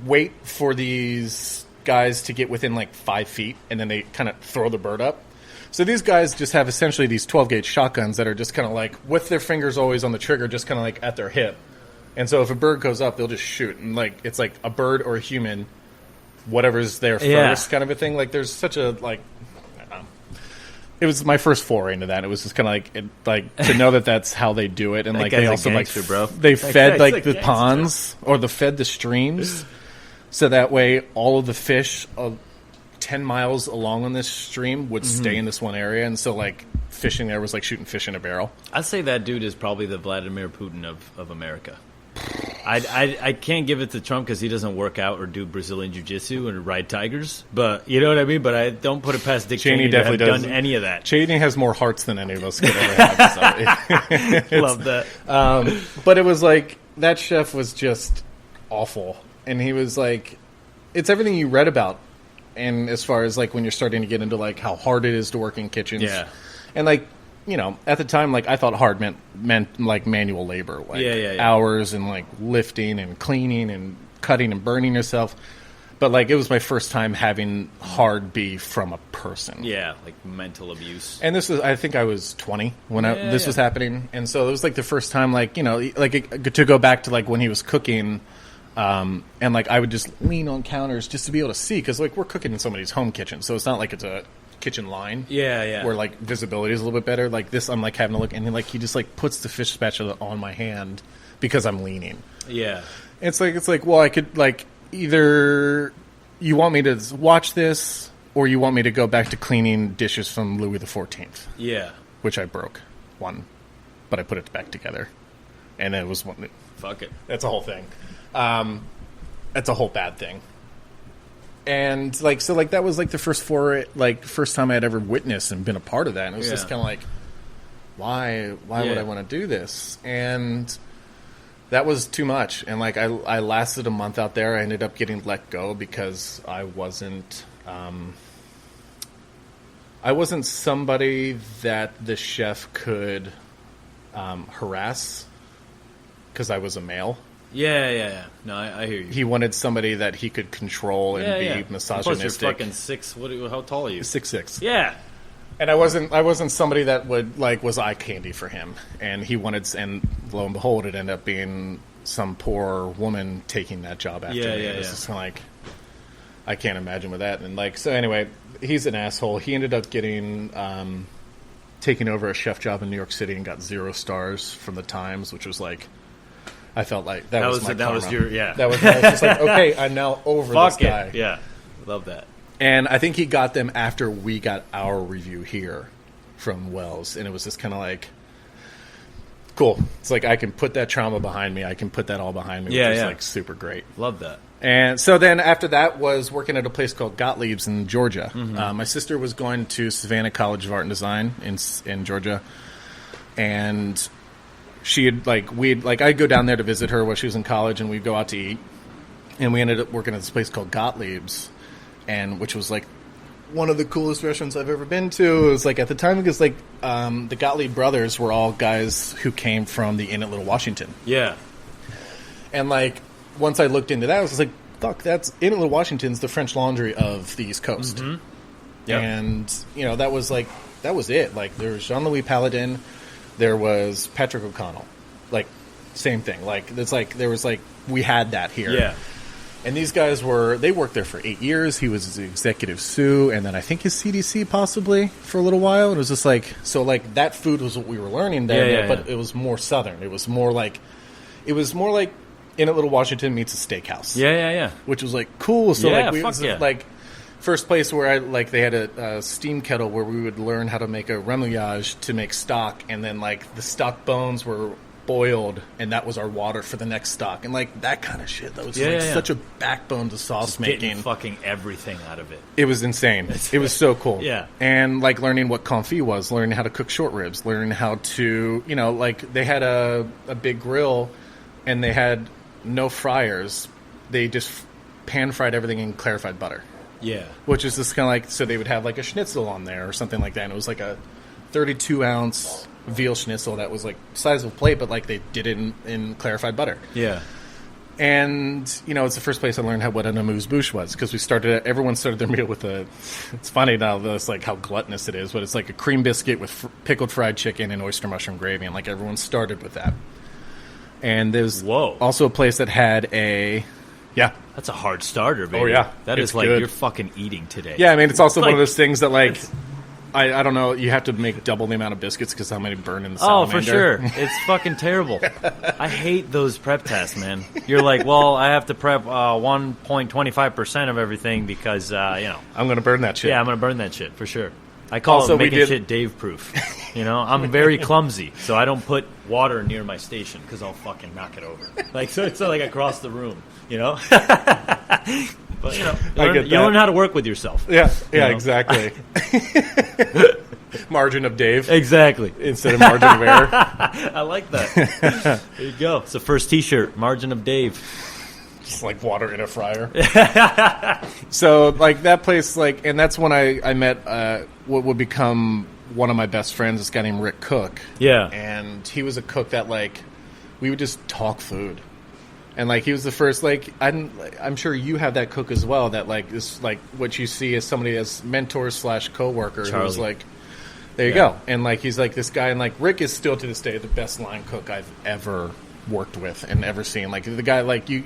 wait for these guys to get within like 5 feet, and then they kind of throw the bird up. So these guys just have essentially these 12-gauge shotguns that are just kind of like with their fingers always on the trigger, just kind of like at their hip. And so if a bird goes up, they'll just shoot, and like it's like a bird or a human, whatever's there first, kind of a thing. Like there's such a like. I don't know. it was my first foray into that. It was just kind of like to know that that's how they do it, and That like guy's they a also gangster, bro. they That fed guy's like a the gangster. ponds or fed the streams, so that way all of the fish 10 miles along on this stream would stay in this one area, and so like fishing there was like shooting fish in a barrel. I'd say that dude is probably the Vladimir Putin of America. I can't give it to Trump because he doesn't work out or do Brazilian jiu-jitsu or ride tigers, but you know what I mean. But I don't put it past Dick Cheney to have done any of that. Cheney has more hearts than any of us could ever have. So Love that. but it was like that chef was just awful, and he was like, it's everything you read about, and as far as like when you're starting to get into like how hard it is to work in kitchens, and like. You know, at the time, like I thought hard meant like manual labor, like hours and like lifting and cleaning and cutting and burning yourself. But like it was my first time having hard be from a person. Yeah, like mental abuse. And this was, I think I was 20 when this was happening, and so it was like the first time, like you know, like to go back to like when he was cooking. And like I would just lean on counters just to be able to see, because like we're cooking in somebody's home kitchen, so it's not like it's a kitchen line, where like visibility is a little bit better. Like this, I'm like having a look, and then like he just like puts the fish spatula on my hand because I'm leaning. Yeah, it's like well, I could like either you want me to watch this, or you want me to go back to cleaning dishes from Louis XIV. Yeah, which I broke one, but I put it back together, and it was one. Fuck it, that's a whole thing. That's a whole bad thing. And like so like that was like the first time I had ever witnessed and been a part of that, and it was just kind of like why would I want to do this? And that was too much. And like I lasted a month out there. I ended up getting let go because I wasn't somebody that the chef could harass because I was a male. Yeah. No, I hear you. He wanted somebody that he could control and be misogynistic. Plus, you're fucking 6. How tall are you? 6'6". Yeah. And I wasn't somebody that would like was eye candy for him. And he wanted, and lo and behold, it ended up being some poor woman taking that job after me. It was just kind of like, I can't imagine with that. And like, so anyway, he's an asshole. He ended up getting taking over a chef job in New York City and got 0 stars from the Times, which was like. I felt like that was my karma. Was your I was just like, okay, I'm now over this guy. Yeah, love that. And I think he got them after we got our review here from Wells, and it was just kind of like, cool. It's like I can put that trauma behind me. I can put that all behind me. Which is like super great. Love that. And so then after that was working at a place called Gottlieb's in Georgia. My sister was going to Savannah College of Art and Design in Georgia, and. She had I'd go down there to visit her while she was in college, and we'd go out to eat, and we ended up working at this place called Gottlieb's, and which was like one of the coolest restaurants I've ever been to. It was like at the time because like the Gottlieb brothers were all guys who came from the Inn at Little Washington. Yeah, and like once I looked into that, I was like, fuck, that's Inn at Little Washington's the French Laundry of the East Coast. And you know that was it. Like there was Jean-Louis Paladin. There was Patrick O'Connell, like same thing. Like it's like there was like we had that here. Yeah. And these guys they worked there for 8 years. He was his executive sous, and then I think his CDC possibly for a little while. It was just like so like that food was what we were learning there, but it was more southern. It was more like Inn at Little Washington meets a steakhouse. Yeah. Which was like cool. So like we was yeah. like. First place where they had a steam kettle where we would learn how to make a remoulade to make stock, and then like the stock bones were boiled, and that was our water for the next stock, and like that kind of shit. That was such a backbone to sauce just making. Getting fucking everything out of it. It was insane. It was so cool. Yeah, and like learning what confit was, learning how to cook short ribs, learning how to like they had a big grill, and they had no fryers. They just pan fried everything in clarified butter. Yeah. Which is just kind of like, so they would have like a schnitzel on there or something like that. And it was like a 32-ounce veal schnitzel that was like size of a plate, but like they did it in clarified butter. Yeah. And, it's the first place I learned what an amuse-bouche was, because everyone started their meal with it's funny now, it's like how gluttonous it is, but it's like a cream biscuit with pickled fried chicken and oyster mushroom gravy, and like everyone started with that. And there's also a place that had Yeah. That's a hard starter, baby. Oh, yeah. That is like good. You're fucking eating today. Yeah, I mean, it's also one of those things that, like, I don't know. You have to make double the amount of biscuits because how many burn in the Oh, salamander. for sure. It's fucking terrible. I hate those prep tests, man. You're like, well, I have to prep 1.25% of everything because, I'm going to burn that shit. Yeah, I'm going to burn that shit, for sure. I call Also, it making shit Dave-proof. I'm very clumsy, so I don't put water near my station because I'll fucking knock it over. So it's like across the room, But, you learn how to work with yourself. Yeah, exactly. Margin of Dave. Exactly. Instead of margin of error. I like that. There you go. It's the first T-shirt, Margin of Dave. Just like water in a fryer. So, that place, and that's when I met what would become one of my best friends, this guy named Rick Cook. Yeah. And he was a cook that, we would just talk food. And he was the first. I'm sure you have that cook as well. That this what you see as somebody as mentor / coworker who's there you go. And he's this guy. And Rick is still to this day the best line cook I've ever worked with and ever seen. The guy you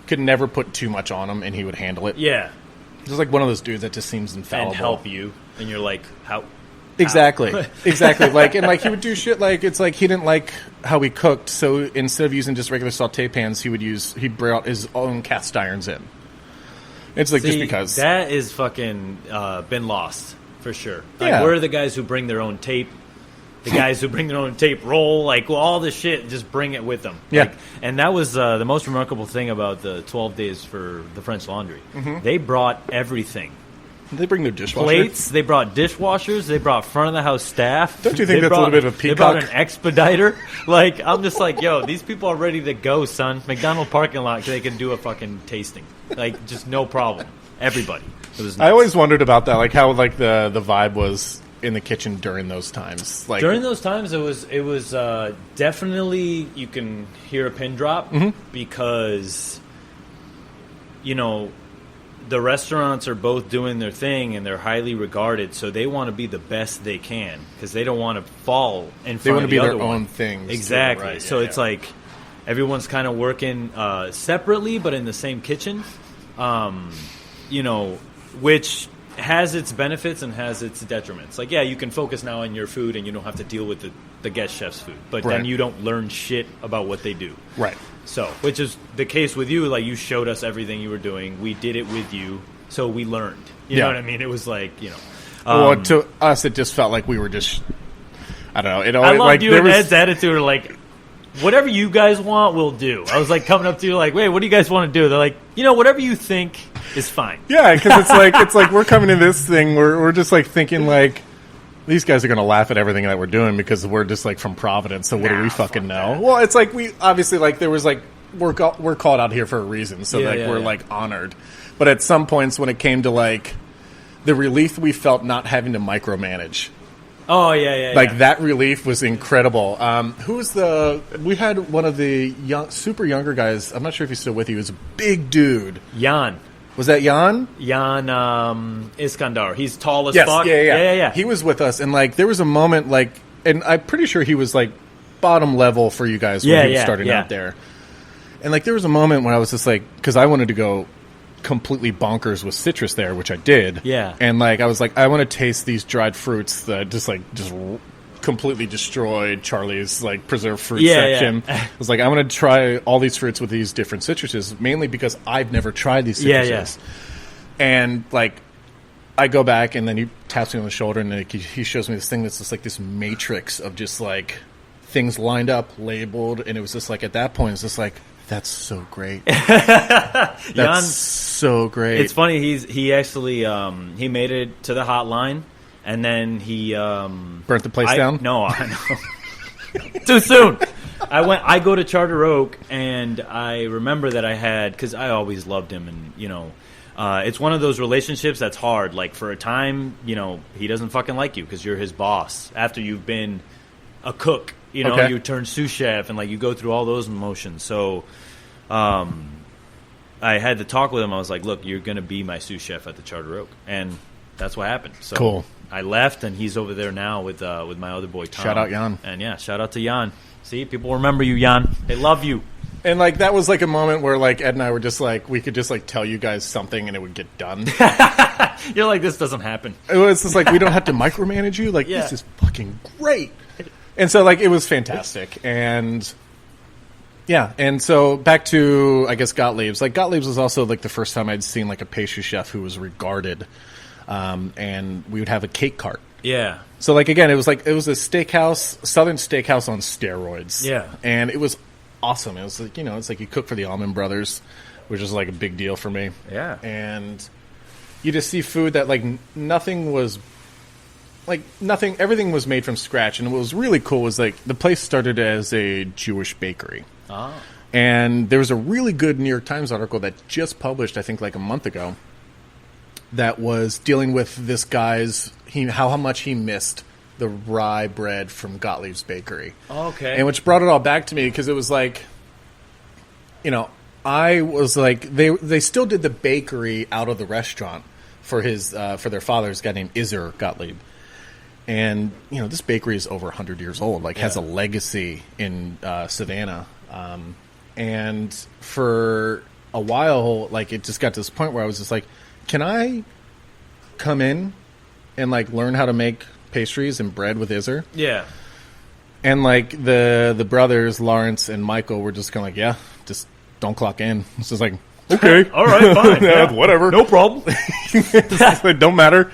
could never put too much on him and he would handle it. Yeah, just one of those dudes that just seems infallible and help you. And you're like, how? Exactly. Exactly. And he would do shit it's he didn't like how we cooked, so instead of using just regular saute pans, he brought his own cast irons in. It's just because that is fucking been lost for sure. Yeah. We're the guys who bring their own tape, the guys who bring their own tape roll, all this shit, just bring it with them. Yeah. And that was the most remarkable thing about the 12 days for the French Laundry. Mm-hmm. They brought everything. Did they bring their dishwasher? Plates. They brought dishwashers. They brought front of the house staff. Don't you think that's a little bit of a peacock? They brought an expediter. I'm just yo, these people are ready to go, son. McDonald's parking lot, they can do a fucking tasting. Just no problem. Everybody. It was nuts. I always wondered about that, how the vibe was in the kitchen during those times. During those times, it was definitely, you can hear a pin drop because, the restaurants are both doing their thing and they're highly regarded, so they want to be the best they can because they don't want to fall in front of the other one. They want to be their own things. Exactly. Too, right? So it's everyone's kind of working separately but in the same kitchen, which has its benefits and has its detriments. You can focus now on your food and you don't have to deal with the guest chef's food, but then you don't learn shit about what they do. Right. So, which is the case with you. You showed us everything you were doing. We did it with you, so we learned. You know what I mean? It was well, to us, it just felt like we were just. I don't know. It always, I loved you and Ed's attitude. Whatever you guys want, we'll do. I was coming up to you wait, what do you guys want to do? They're whatever you think is fine. Yeah, because it's we're coming in this thing. We're just thinking these guys are going to laugh at everything that we're doing because we're just from Providence. So what do we fucking know? That. Well, it's we obviously there was we're called out here for a reason. So we're honored. But at some points when it came to the relief we felt not having to micromanage. Oh yeah. That relief was incredible. We had one of the super younger guys. I'm not sure if he's still with you. He was a big dude. Jan. Was that Jan? Jan Iskandar. He's tall as yes, fuck. Yeah. He was with us, and there was a moment and I'm pretty sure he was bottom level for you guys when he was starting out there. And there was a moment when I was just because I wanted to go completely bonkers with citrus there, which I did. Yeah. And I was I want to taste these dried fruits that just completely destroyed Charlie's preserved fruit section. I was I want to try all these fruits with these different citruses, mainly because I've never tried these citruses. And I go back and then he taps me on the shoulder and he shows me this thing that's just this matrix of just things lined up, labeled, and it was just at that point it's just that's so great. That's Jan, so great. It's funny. He actually he made it to the hotline. And then he burnt the place down? No, I know. Too soon. I go to Charter Oak, and I remember that I had, because I always loved him, and it's one of those relationships that's hard. For a time, he doesn't fucking like you because you're his boss. After you've been a cook, you turn sous chef, and you go through all those emotions. So, I had to talk with him. I was like, "Look, you're gonna be my sous chef at the Charter Oak," and that's what happened. So cool. I left, and he's over there now with my other boy, Tom. Shout out, Jan. And, shout out to Jan. See, people remember you, Jan. They love you. And, like, that was, like, a moment where, like, Ed and I were just, like, we could just, like, tell you guys something and it would get done. You're like, this doesn't happen. It was just, like, we don't have to micromanage you. Like, this is fucking great. And so, like, it was fantastic. And, yeah. And so, back to, I guess, Gottlieb's. Like, Gottlieb's was also, like, the first time I'd seen, like, a pastry chef who was regarded. And we would have a cake cart. Yeah. So, like, again, it was a steakhouse, Southern steakhouse on steroids. Yeah. And it was awesome. It was like, it's like you cook for the Allman Brothers, which is like a big deal for me. Yeah. And you just see food that like everything was made from scratch. And what was really cool was like the place started as a Jewish bakery. Oh. And there was a really good New York Times article that just published, I think like a month ago, that was dealing with this guy's, how much he missed the rye bread from Gottlieb's Bakery. Okay. And which brought it all back to me because it was like, I was like, they still did the bakery out of the restaurant for their father's guy named Iser Gottlieb. And, this bakery is over 100 years old, has a legacy in Savannah. And for a while, like, it just got to this point where I was just like, can I come in and, like, learn how to make pastries and bread with Iser? Yeah. And, like, the brothers, Lawrence and Michael, were just kind of like, yeah, just don't clock in. It's just like, okay. All right, fine. Yeah, whatever. No problem. It don't matter.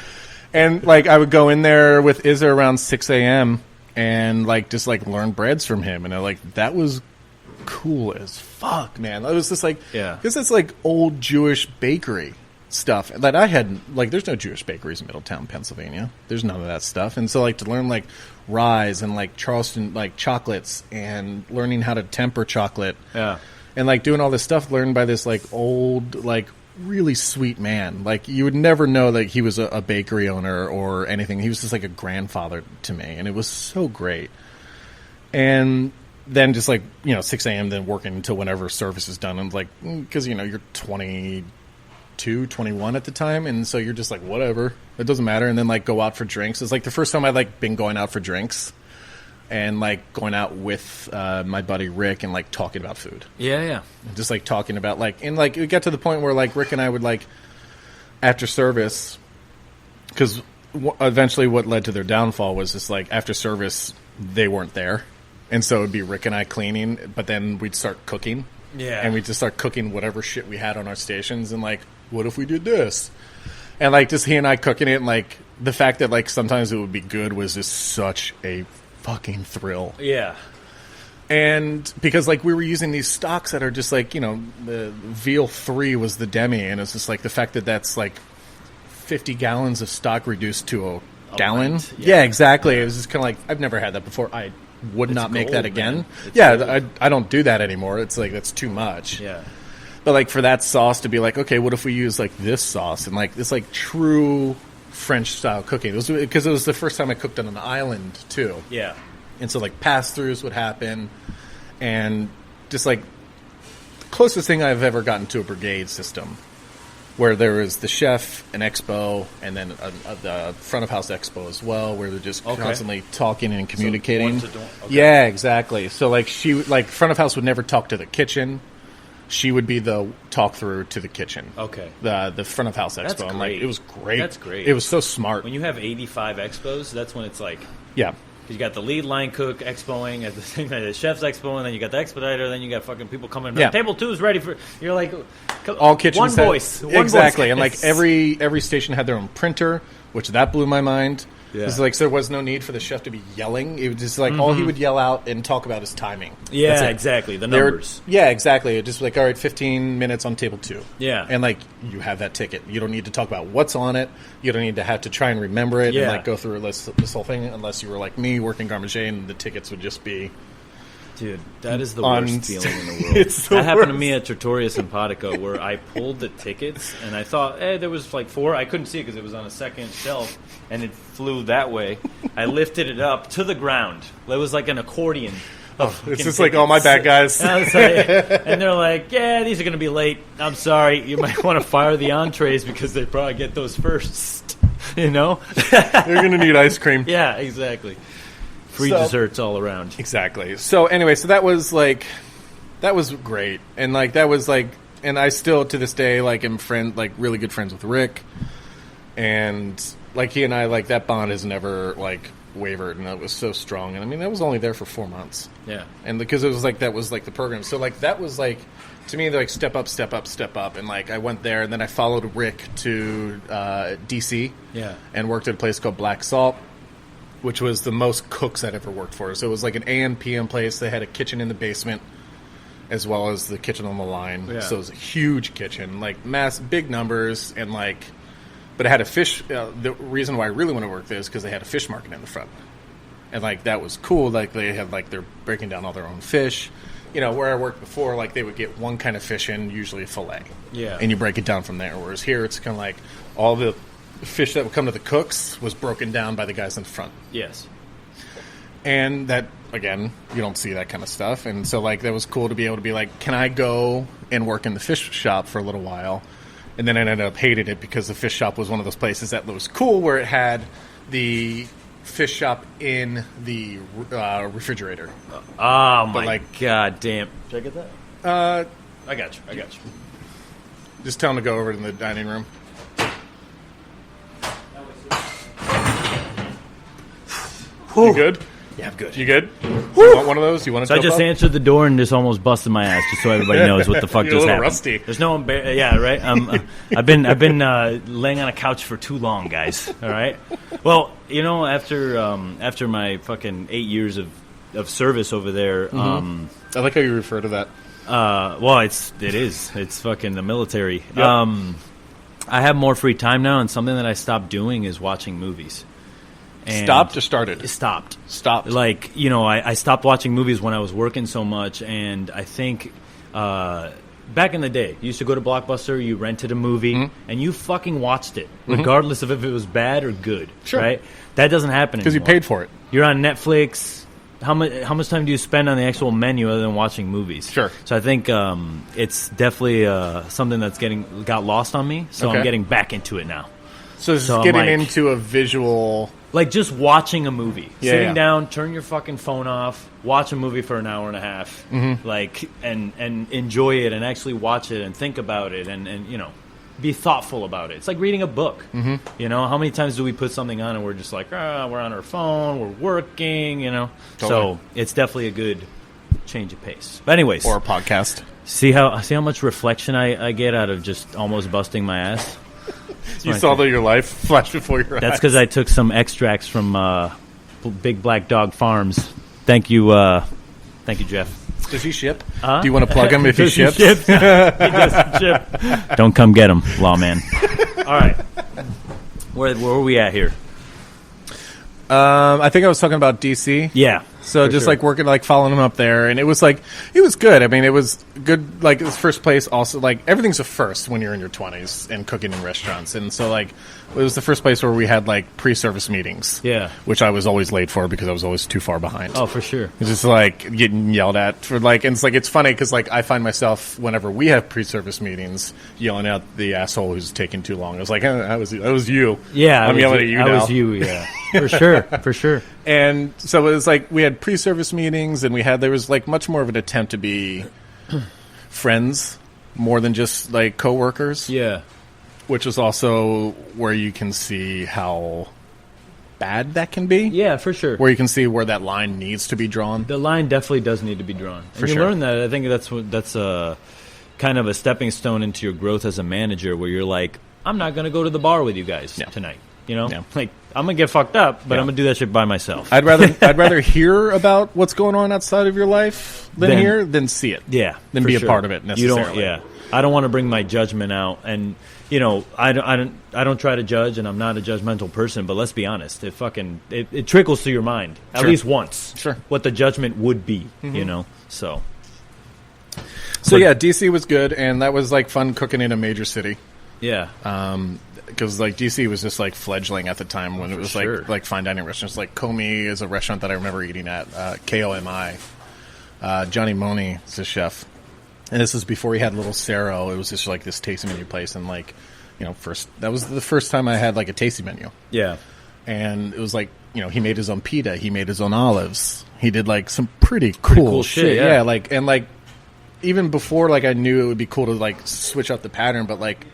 And, like, I would go in there with Iser around 6 a.m. and, like, just, like, learn breads from him. And, that was cool as fuck, man. It was just, like, because it's, like, old Jewish bakery stuff that I had, like, there's no Jewish bakeries in Middletown, Pennsylvania. There's none of that stuff. And so, like, to learn, like, ryes and, like, Charleston, like, chocolates and learning how to temper chocolate. Yeah. And, like, doing all this stuff learned by this, like, old, like, really sweet man. Like, you would never know, like, he was a bakery owner or anything. He was just, like, a grandfather to me. And it was so great. And then just, like, 6 a.m. then working until whenever service is done. And, like, because, you're 22, 21 at the time. And so you're just, like, whatever. It doesn't matter. And then, like, go out for drinks. It's, like, the first time I'd, like, been going out for drinks. And, like, going out with my buddy Rick and, like, talking about food. Yeah, yeah. And just, like, talking about, like... And, like, it got to the point where, like, Rick and I would, like, after service... Because eventually what led to their downfall was just, like, after service, they weren't there. And so it would be Rick and I cleaning, but then we'd start cooking. Yeah. And we'd just start cooking whatever shit we had on our stations. And, like, what if we did this? And, like, just he and I cooking it. And, like, the fact that, like, sometimes it would be good was just such a... fucking thrill. Yeah. And because, like, we were using these stocks that are just, like, the Veal 3 was the demi, and it's just, like, the fact that that's, like, 50 gallons of stock reduced to a gallon. Pint, yeah, exactly. It was just kind of like, I've never had that before. I would not make that again. Yeah, I don't do that anymore. It's, like, that's too much. Yeah. But, like, for that sauce to be like, okay, what if we use, like, this sauce and, like, this, like, true... French-style cooking. It was because it was the first time I cooked on an island, too. Yeah. And so, like, pass-throughs would happen. And just, like, the closest thing I've ever gotten to a brigade system where there was the chef, an expo, and then the front-of-house expo as well, where they're just constantly talking and communicating. So okay. Yeah, exactly. So, like, front-of-house would never talk to the kitchen. She would be the talk-through to the kitchen. Okay. The front-of-house expo. That's great. And, like, it was great. That's great. It was so smart. When you have 85 expos, that's when it's like... Yeah. Because you got the lead line cook expoing at the same time, the chef's expoing, then you got the expediter, then you got fucking people coming. Yeah. Table 2 is ready for... You're like... All kitchens One voice. Exactly. And, like, every station had their own printer, which that blew my mind. Yeah. It's like, so there was no need for the chef to be yelling. It was just like, all he would yell out and talk about is timing. Yeah, exactly. The numbers. Yeah, exactly. It just like, all right, 15 minutes on table 2. Yeah. And, like, you have that ticket. You don't need to talk about what's on it. You don't need to have to try and remember it and, like, go through this whole thing unless you were like me working Garde and the tickets would just be... Dude, that is the worst feeling in the world. That happened to me at Trattorias in Podico, where I pulled the tickets, and I thought, there was like 4. I couldn't see it because it was on a second shelf, and it flew that way. I lifted it up to the ground. It was like an accordion. It's just tickets. Like, oh, my bad, guys. And they're like, yeah, these are going to be late. I'm sorry. You might want to fire the entrees because they probably get those first. You're going to need ice cream. Yeah, exactly. Free desserts all around. Exactly. So anyway, so that was like That was great, and like that was like, and I still to this day like am really good friends with Rick, and like he and I like that bond has never like wavered, and that was so strong. And I mean that was only there for 4 months. Yeah, and because it was like that was like the program, so like that was like to me like step up, and like I went there, and then I followed Rick to DC, and worked at a place called Black Salt, which was the most cooks I'd ever worked for. So it was like an AM PM place. They had a kitchen in the basement, as well as the kitchen on the line. Yeah. So it was a huge kitchen, like big numbers, and like, but it had a fish. The reason why I really want to work there is because they had a fish market in the front, and like that was cool. Like they had like they're breaking down all their own fish. You know, where I worked before, like they would get one kind of fish in, usually a fillet, and you break it down from there. Whereas here, it's kind of like all the fish that would come to the cooks was broken down by the guys in the front. Yes. And that, again, you don't see that kind of stuff. And so, like, that was cool to be able to be like, can I go and work in the fish shop for a little while? And then I ended up hating it because the fish shop was one of those places that was cool where it had the fish shop in the refrigerator. Oh, my God damn. Did I get that? I got you. Just tell them to go over to the dining room. You good? Yeah, I'm good. You good? You want one of those? You want to? So I just answered the door and just almost busted my ass, just so everybody knows what the fuck just happened. Rusty. There's no yeah, right. I've been laying on a couch for too long, guys. All right. Well, you know, after my fucking 8 years of service over there, I like how you refer to that. Well, it's fucking the military. Yep. I have more free time now, and something that I stopped doing is watching movies. And stopped or started? Stopped. Like, you know, I stopped watching movies when I was working so much, and I think back in the day, you used to go to Blockbuster, you rented a movie, and you fucking watched it, regardless of if it was bad or good, right? That doesn't happen anymore. Because you paid for it. You're on Netflix. How much time do you spend on the actual menu other than watching movies? Sure. So I think it's definitely something that's got lost on me, so I'm getting back into it now. So it's getting into a visual... Like just watching a movie. Sitting down, turn your fucking phone off, watch a movie for an hour and a half, like, and enjoy it and actually watch it and think about it and you know, be thoughtful about it. It's like reading a book. You know, how many times do we put something on and we're just like, we're on our phone, we're working, you know? Totally. So it's definitely a good change of pace. But anyways. Or a podcast. See how much reflection I get out of just almost busting my ass? You saw your life flash before your eyes. That's because I took some extracts from Big Black Dog Farms. Thank you, Jeff. Does he ship? Do you want to plug him if he ships? He does ship. Don't come get him, lawman. All right. Where are we at here? I think I was talking about DC. Yeah. So just like working, like following him up there, and it was good. I mean, it was good. Like this first place, also like everything's a first when you're in your 20s and cooking in restaurants, and so like it was the first place where we had like pre-service meetings. Yeah, which I was always late for because I was always too far behind. Oh, for sure. It's just like getting yelled at for like, and it's like it's funny because like I find myself whenever we have pre-service meetings yelling at the asshole who's taking too long. I was like, I was you. Yeah, I'm yelling at you now. I was you. Yeah, for sure. And so it was like we had pre-service meetings, and there was like much more of an attempt to be friends more than just like coworkers. Yeah, which is also where you can see how bad that can be. Yeah, for sure. Where you can see where that line needs to be drawn. The line definitely does need to be drawn. For and sure. You learn that. I think that's a kind of a stepping stone into your growth as a manager, where you're like, I'm not going to go to the bar with you guys tonight. You know, like I'm gonna get fucked up, but I'm gonna do that shit by myself. I'd rather hear about what's going on outside of your life than see it. Yeah, than be a part of it necessarily. I don't want to bring my judgment out, and you know, I don't try to judge, and I'm not a judgmental person. But let's be honest, it trickles through your mind at least once. Sure, what the judgment would be, you know. So yeah, DC was good, and that was like fun cooking in a major city. Yeah. Because like DC was just like fledgling at the time when it was like fine dining restaurants. Like Comey is a restaurant that I remember eating at. KOMI. Johnny Money is a chef, and this was before he had Little Cerro. It was just like this tasting menu place, and like that was the first time I had like a tasting menu. Yeah, and it was like he made his own pita, he made his own olives, he did like some pretty cool shit. Yeah, even before, like, I knew it would be cool to, like, switch up the pattern, but, like,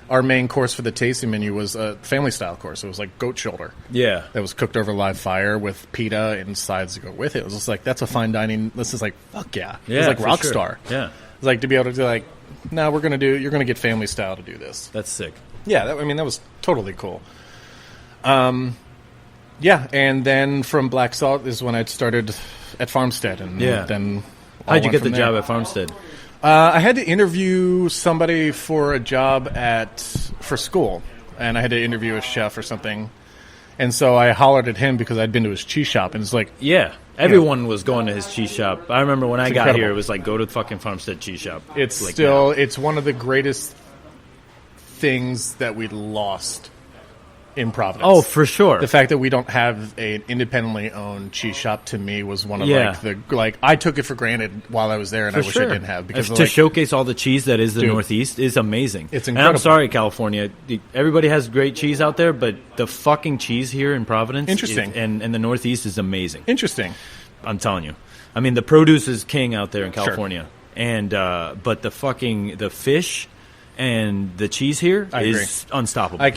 our main course for the tasting menu was a family-style course. It was, like, goat shoulder. Yeah. That was cooked over live fire with pita and sides to go with it. It was just like, that's a fine dining. This is like, fuck yeah. It was like rock star. Yeah. It was like to be able to do, like, no, you're going to get family style to do this. That's sick. Yeah, that was totally cool. Yeah, and then from Black Salt is when I started at Farmstead, and then how'd you get the job at Farmstead? I had to interview somebody for a job for school, and I had to interview a chef or something, and so I hollered at him because I'd been to his cheese shop, and it's like, everyone was going to his cheese shop. I remember when I got incredible. here, it was like, go to the fucking Farmstead cheese shop. It's like still it's one of the greatest things that we lost in Providence. Oh, for sure. The fact that we don't have an independently owned cheese shop, to me, was one of I took it for granted while I was there, and I wish I didn't have, because to showcase all the cheese that is the Northeast is amazing. It's incredible. And I'm sorry, California. Everybody has great cheese out there, but the fucking cheese here in Providence, and the Northeast is amazing. Interesting. I'm telling you. I mean, the produce is king out there in California, and but the fish and the cheese here is unstoppable. I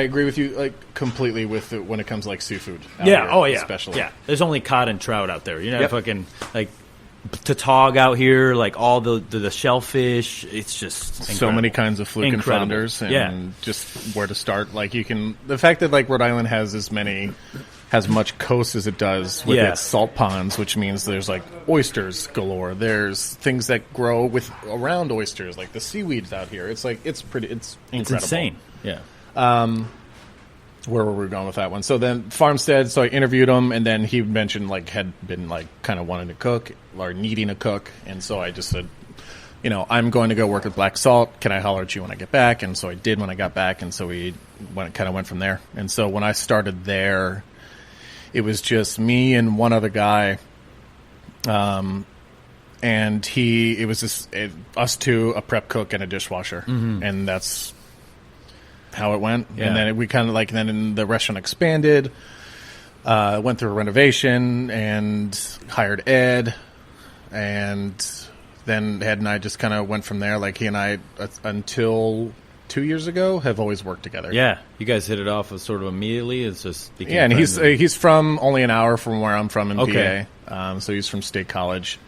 agree with you, like, completely with it when it comes to, like, seafood. Yeah. Here, especially. Yeah. There's only cod and trout out there. You know, fucking like tautog out here, like all the shellfish. It's just incredible. So many kinds of fluke and flounders, and just where to start. Like, the fact that, like, Rhode Island has as much coast as it does with its salt ponds, which means there's, like, oysters galore. There's things that grow around oysters, like the seaweeds out here. It's like, it's incredible. It's insane. Yeah. Where were we going with that one? So then Farmstead, so I interviewed him, and then he mentioned, like, had been, like, kind of wanting to cook or needing a cook, and so I just said, I'm going to go work with Black Salt. Can I holler at you when I get back? And so I did when I got back, and so we went from there. And so when I started there, it was just me and one other guy, and it was just us two, a prep cook, and a dishwasher, and that's how it went. Yeah. And then we kind of then the restaurant expanded, went through a renovation, and hired Ed, and then Ed and I just kind of went from there. Like, he and I, until 2 years ago, have always worked together. Yeah, you guys hit it off sort of immediately. It's just and he's from only an hour from where I'm from in PA. So he's from State College,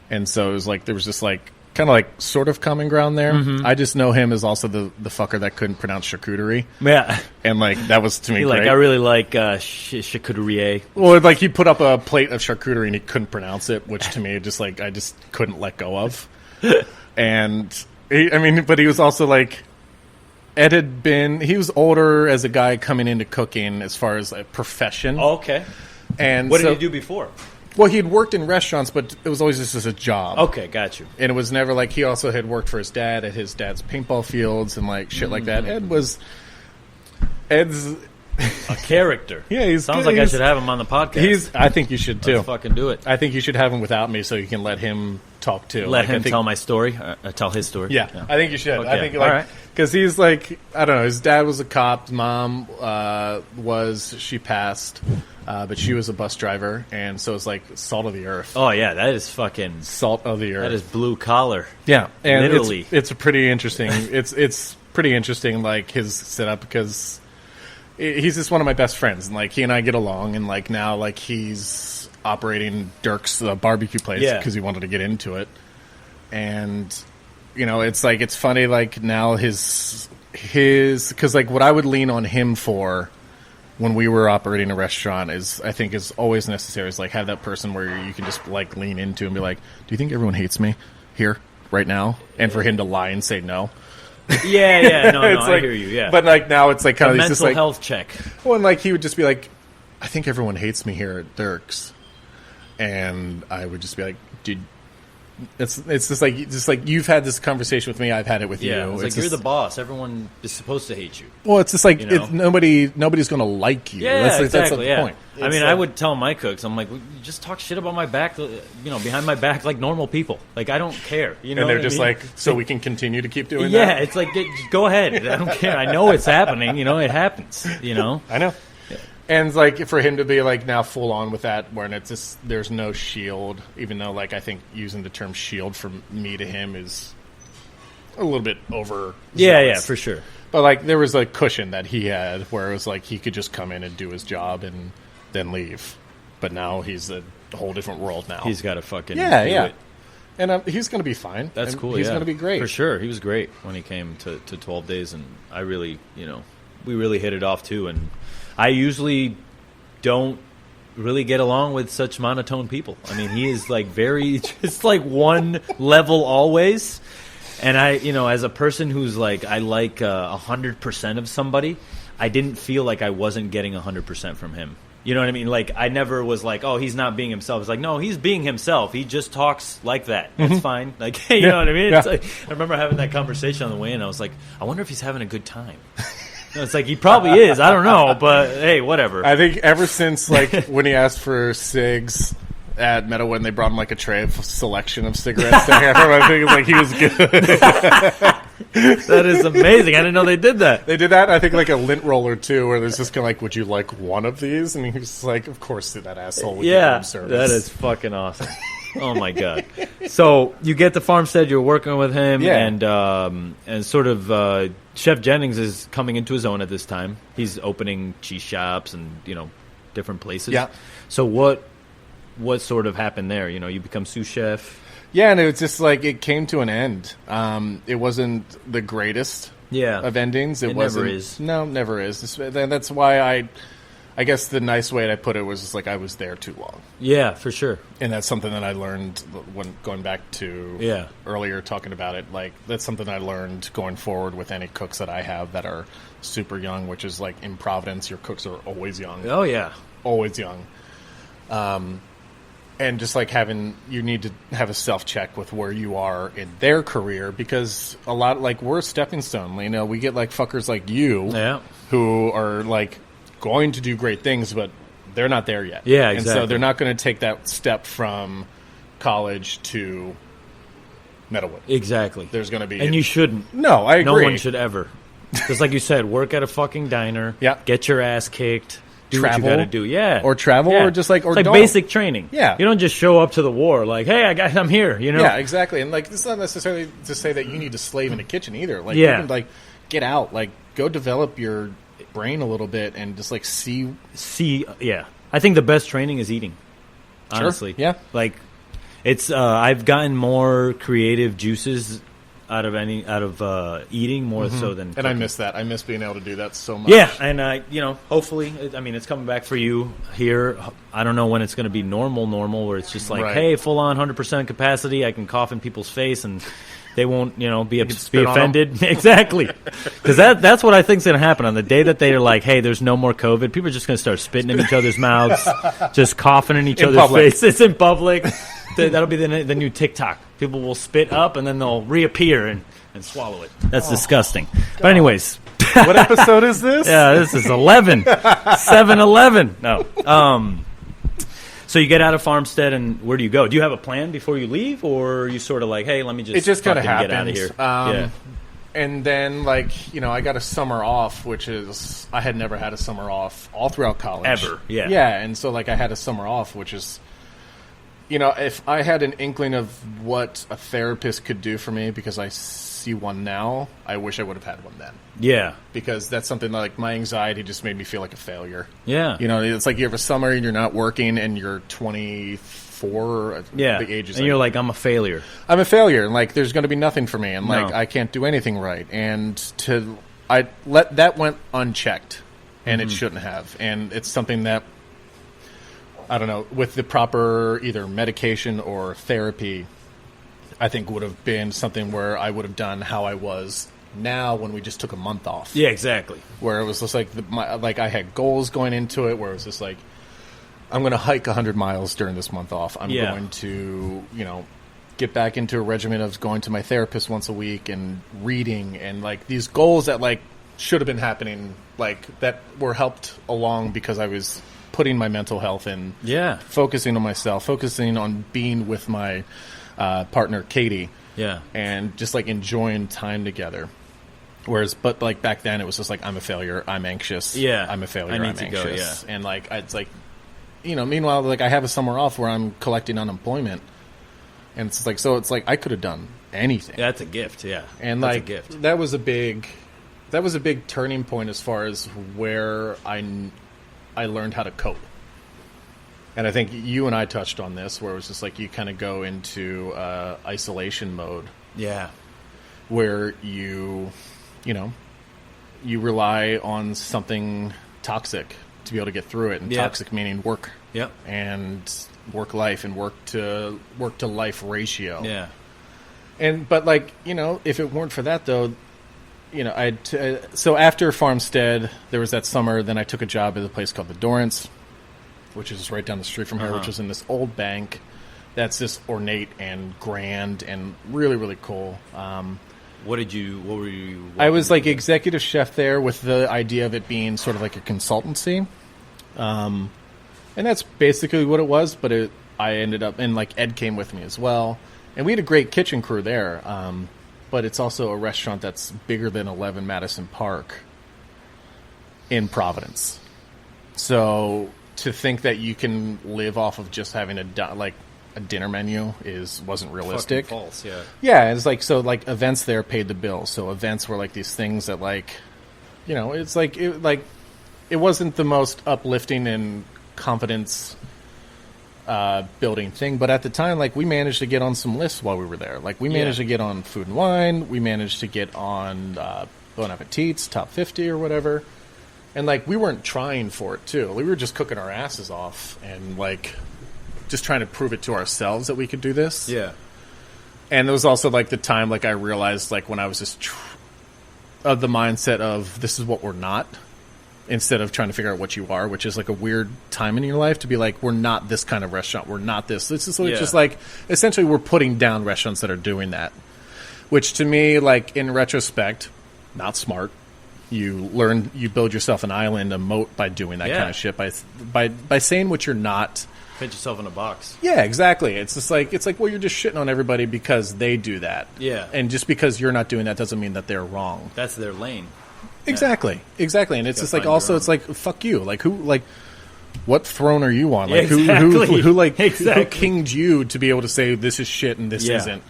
and so it was like there was just like kind of like sort of common ground there. I just know him as also the fucker that couldn't pronounce charcuterie. Yeah, and like that was to me great. I really like charcuterie. Well, like he put up a plate of charcuterie and he couldn't pronounce it, which to me I just couldn't let go of. And but he was also like. Ed he was older as a guy coming into cooking as far as a profession. Oh, okay. And what did he do before? Well, he'd worked in restaurants, but it was always just as a job. Okay, got you. And it was never like he also had worked for his dad at his dad's paintball fields and like shit like that. Ed's a character. Yeah, sounds like I should have him on the podcast. I think you should too. Let's fucking do it. I think you should have him without me so you can let him talk too. Let him tell my story. Tell his story. Yeah, I think you should. Okay. I think all right. Because he's like, I don't know, his dad was a cop, his mom she passed, but she was a bus driver, and so it's like salt of the earth. Oh yeah, that is fucking salt of the earth. That is blue collar. Yeah, and literally, it's pretty interesting. it's pretty interesting, like his setup, because he's just one of my best friends, and like he and I get along, and like now like he's operating Dirk's barbecue place because he wanted to get into it, and. It's like, it's funny, like, now his, because, like, what I would lean on him for when we were operating a restaurant I think is always necessary, is, like, have that person where you can just, like, lean into and be like, do you think everyone hates me here, right now? And for him to lie and say no. Yeah, no, I hear you, yeah. But, like, now it's, like, kind of, mental health check. Well, and, like, he would just be like, I think everyone hates me here at Dirk's. And I would just be like, dude, it's just like you've had this conversation with me. I've had it with you. It's like you're the boss. Everyone is supposed to hate you. Well, it's just like nobody's going to like you. Yeah, that's exactly. the point. I mean, I would tell my cooks, I'm like, just talk shit about my back, behind my back, like normal people. Like I don't care. And they're just like, so we can continue to keep doing that. Yeah, it's like, go ahead. I don't care. I know it's happening. It happens. I know. And like for him to be like now full on with that, when it's just there's no shield, even though like I think using the term shield from me to him is a little bit over. Yeah, for sure. But like there was a cushion that he had where it was like he could just come in and do his job and then leave. But now he's a whole different world now. He's got to fucking do it. And he's going to be fine. That's cool. He's going to be great for sure. He was great when he came to 12 days, and I really, we really hit it off too. And I usually don't really get along with such monotone people. I mean, he is like very just like one level always. And I, as a person who's like, I like 100% of somebody, I didn't feel like I wasn't getting 100% from him. You know what I mean? Like, I never was like, oh, he's not being himself. It's like, no, he's being himself. He just talks like that. That's fine. Like, you know what I mean? It's like, I remember having that conversation on the way in. I was like, I wonder if he's having a good time. It's like, he probably is. I don't know. But, hey, whatever. I think ever since, like, when he asked for cigs at Meadow when they brought him like a tray of selection of cigarettes to hand him, I think it's like he was good. That is amazing. I didn't know they did that. They did that. I think like a lint roller too, where there's just kind of like, would you like one of these? And he was like, of course, that asshole would get room service. That is fucking awesome. Oh my god! So you get the farmstead. You're working with him, and sort of Chef Jennings is coming into his own at this time. He's opening cheese shops and different places. Yeah. So what sort of happened there? You become sous chef. Yeah, and it was just like it came to an end. It wasn't the greatest of endings. It wasn't, never is. No, never is. That's why I guess the nice way I put it was just like I was there too long. Yeah, for sure. And that's something that I learned when going back to earlier talking about it. Like that's something I learned going forward with any cooks that I have that are super young, which is like in Providence, your cooks are always young. Oh yeah, always young. And just like you need to have a self-check with where you are in their career, because a lot, like, we're a stepping stone. We get like fuckers like you who are like going to do great things, but they're not there yet. Yeah, exactly. And so they're not going to take that step from college to Meadowood. Exactly. There's going to be... And you shouldn't. No, I agree. No one should ever. Because like you said, work at a fucking diner. Yeah. Get your ass kicked. Do travel, what you got to do, or travel, or just like, or it's like don't. Basic training. Yeah, you don't just show up to the war like, hey, I'm here. Yeah, exactly. And like, it's not necessarily to say that you need to slave in the kitchen either. Like, you can like get out, like, go develop your brain a little bit, and just like see. Yeah, I think the best training is eating. Honestly, yeah. Like, it's I've gotten more creative juices out of eating more so than cooking. And I miss that. I miss being able to do that so much. Yeah, and hopefully, it's coming back for you here. I don't know when it's going to be normal where it's just like, hey, full on 100% capacity. I can cough in people's face and they won't, be offended. Exactly, because that's what I think is going to happen on the day that they are like, hey, there's no more COVID. People are just going to start spitting in each other's mouths, just coughing in each other's faces in public. That'll be the new TikTok. People will spit up and then they'll reappear and swallow it. That's disgusting. God. But anyways. What episode is this? Yeah, this is 11. 7-11. No. So you get out of Farmstead and where do you go? Do you have a plan before you leave, or are you sort of like, hey, let me just kind of get out of here? And then, like, I got a summer off, which is, I had never had a summer off all throughout college. Ever, yeah. Yeah, and so, like, I had a summer off, which is, if I had an inkling of what a therapist could do for me, because I see one now, I wish I would have had one then. Yeah. Because that's something that, like, my anxiety just made me feel like a failure. Yeah. It's like you have a summer and you're not working and you're 24. Yeah. The age is and you're like, I'm a failure. I'm a failure. And, like, there's going to be nothing for me. And, like, No. I can't do anything right. And that went unchecked. And it shouldn't have. And it's something that, I don't know, with the proper either medication or therapy, I think would have been something where I would have done how I was now when we just took a month off. Yeah, exactly. Where it was just like, I had goals going into it where it was just like, I'm going to hike 100 miles during this month off. I'm going to, get back into a regimen of going to my therapist once a week and reading and, like, these goals that, like, should have been happening, like, that were helped along because I was putting my mental health in, focusing on myself, focusing on being with my partner Katie, and just like enjoying time together. Whereas, but like back then, it was just like, I'm a failure, I'm anxious. Yeah. I'm a failure, I need I'm to anxious. go, yeah. And like, it's like, meanwhile, like I have a summer off where I'm collecting unemployment. And it's like, so it's like, I could have done anything. That's a gift, yeah. And that's like, a gift. that was a big turning point as far as where I learned how to cope. And I think you and I touched on this, where it was just like, you kind of go into isolation mode. Yeah. Where you rely on something toxic to be able to get through it. And toxic meaning work. Yep. And work life and work to life ratio. Yeah. But like, if it weren't for that though, so after Farmstead, there was that summer, then I took a job at a place called the Dorrance, which is right down the street from here, which is in this old bank that's this ornate and grand and really, really cool. What were you? I was like executive chef there with the idea of it being sort of like a consultancy. And that's basically what it was, but I ended up, and like Ed came with me as well. And we had a great kitchen crew there. But it's also a restaurant that's bigger than 11 Madison Park in Providence. So to think that you can live off of just having a dinner menu wasn't realistic. Fucking false, yeah. Yeah, it's like, so like events there paid the bill. So events were like these things that like, it's like it wasn't the most uplifting and confidence building thing, but at the time, like, we managed to get on some lists while we were there. Like, we managed to get on Food and Wine, we managed to get on Bon Appetit's Top 50 or whatever, and like, we weren't trying for it too. We were just cooking our asses off and like just trying to prove it to ourselves that we could do this. Yeah. And it was also like the time, like, I realized, like, when I was just of the mindset of this is what we're not, instead of trying to figure out what you are, which is like a weird time in your life to be like, we're not this kind of restaurant. We're not this. This is just like, essentially we're putting down restaurants that are doing that, which to me, like, in retrospect, not smart. You build yourself an island, a moat by doing that kind of shit, by saying what you're not. Put yourself in a box. Yeah, exactly. It's just like, well, you're just shitting on everybody because they do that. Yeah. And just because you're not doing that doesn't mean that they're wrong. That's their lane. Exactly. And it's just like, also, it's like, fuck you. Like, who, like, what throne are you on? Like, who kinged you to be able to say this is shit and this isn't?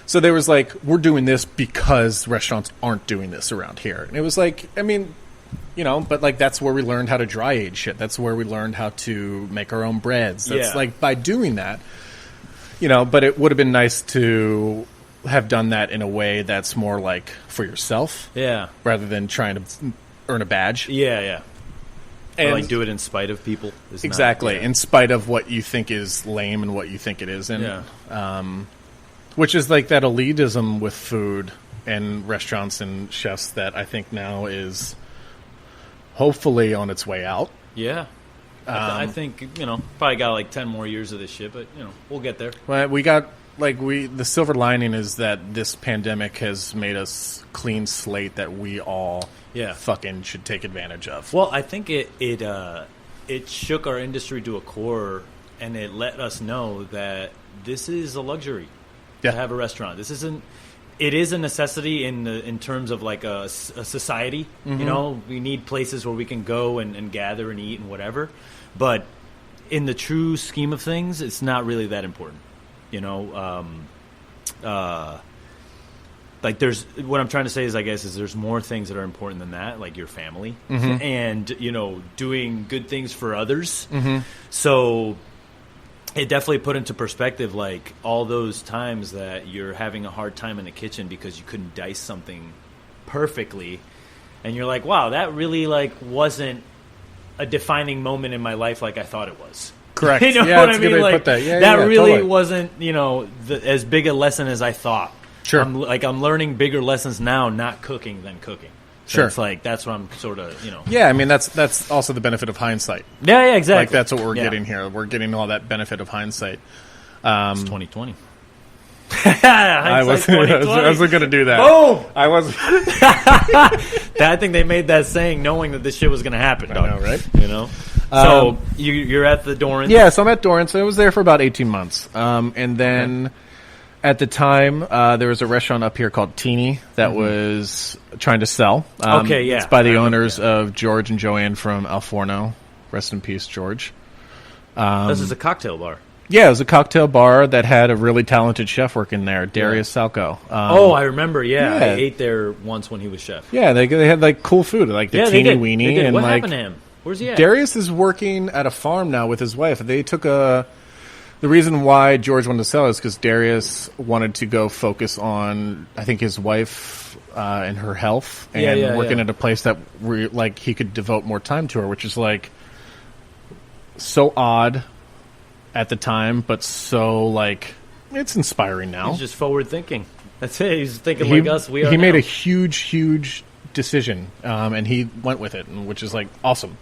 So there was like, we're doing this because restaurants aren't doing this around here. And it was like, I mean, but like, that's where we learned how to dry age shit. That's where we learned how to make our own breads. That's like, by doing that, but it would have been nice to have done that in a way that's more like for yourself. Yeah. Rather than trying to earn a badge. Yeah, yeah. And like, do it in spite of people. Exactly. In spite of what you think is lame and what you think it isn't. Which is like that elitism with food and restaurants and chefs that I think now is hopefully on its way out. Yeah. I think, probably got like 10 more years of this shit, but, we'll get there. Well, we got, like, the silver lining is that this pandemic has made us clean slate that we all fucking should take advantage of. Well, I think it shook our industry to a core, and it let us know that this is a luxury to have a restaurant. This isn't. It is a necessity in terms of like a society. Mm-hmm. We need places where we can go and gather and eat and whatever. But in the true scheme of things, it's not really that important. Like, there's, what I'm trying to say is, I guess, is there's more things that are important than that, like your family and, doing good things for others. Mm-hmm. So it definitely put into perspective, like, all those times that you're having a hard time in the kitchen because you couldn't dice something perfectly. And you're like, wow, that really, like, wasn't a defining moment in my life like I thought it was. Correct. You know what I mean? Like, that really totally wasn't, as big a lesson as I thought. Sure. I'm learning bigger lessons now, not cooking than cooking. So sure. It's like, that's what I'm sort of, Yeah, I mean, that's also the benefit of hindsight. Yeah, exactly. Like, that's what we're getting here. We're getting all that benefit of hindsight. It's 2020. I wasn't going to do that. Boom! I was. I think they made that saying knowing that this shit was going to happen. I know, right? So you're at the Dorrance. Yeah, so I'm at Dorrance. I was there for about 18 months. And then At the time, there was a restaurant up here called Teeny that was trying to sell. Okay, yeah. It's by the owners of George and Joanne from Al Forno. Rest in peace, George. This is a cocktail bar. Yeah, it was a cocktail bar that had a really talented chef working there, Darius Salco. I remember. Yeah, I ate there once when he was chef. Yeah, they had like cool food, like the teeny weenie. They did. And what like, happened to him? Where's he at? Darius is working at a farm now with his wife. They took the reason why George wanted to sell is because Darius wanted to go focus on, I think, his wife and her health, and working at a place that like he could devote more time to her, which is like so odd at the time, but so like it's inspiring now. He's just forward thinking. That's it. He's thinking like us. He made a huge decision, and he went with it, which is like awesome.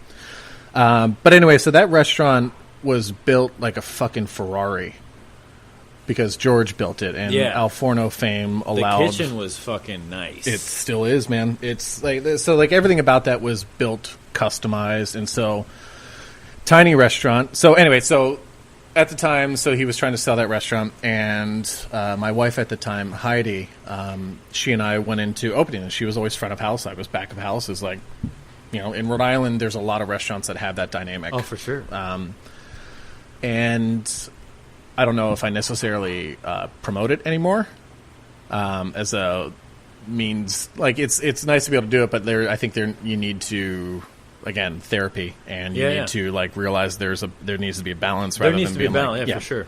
But anyway, so that restaurant was built like a fucking Ferrari because George built it, and Al Forno fame allowed. The kitchen was fucking nice. It still is, man. It's like so, like everything about that was built, customized, and so tiny restaurant. So anyway, so at the time, so he was trying to sell that restaurant, and my wife at the time, Heidi, she and I went into opening, and she was always front of house. I was back of house. Is like, you know, in Rhode Island, there's a lot of restaurants that have that dynamic. Oh, for sure. And I don't know if I necessarily promote it anymore as a means. Like it's nice to be able to do it, but I think you need to. Again, therapy, and you need to like realize there needs to be a balance. There needs to be a balance, for sure.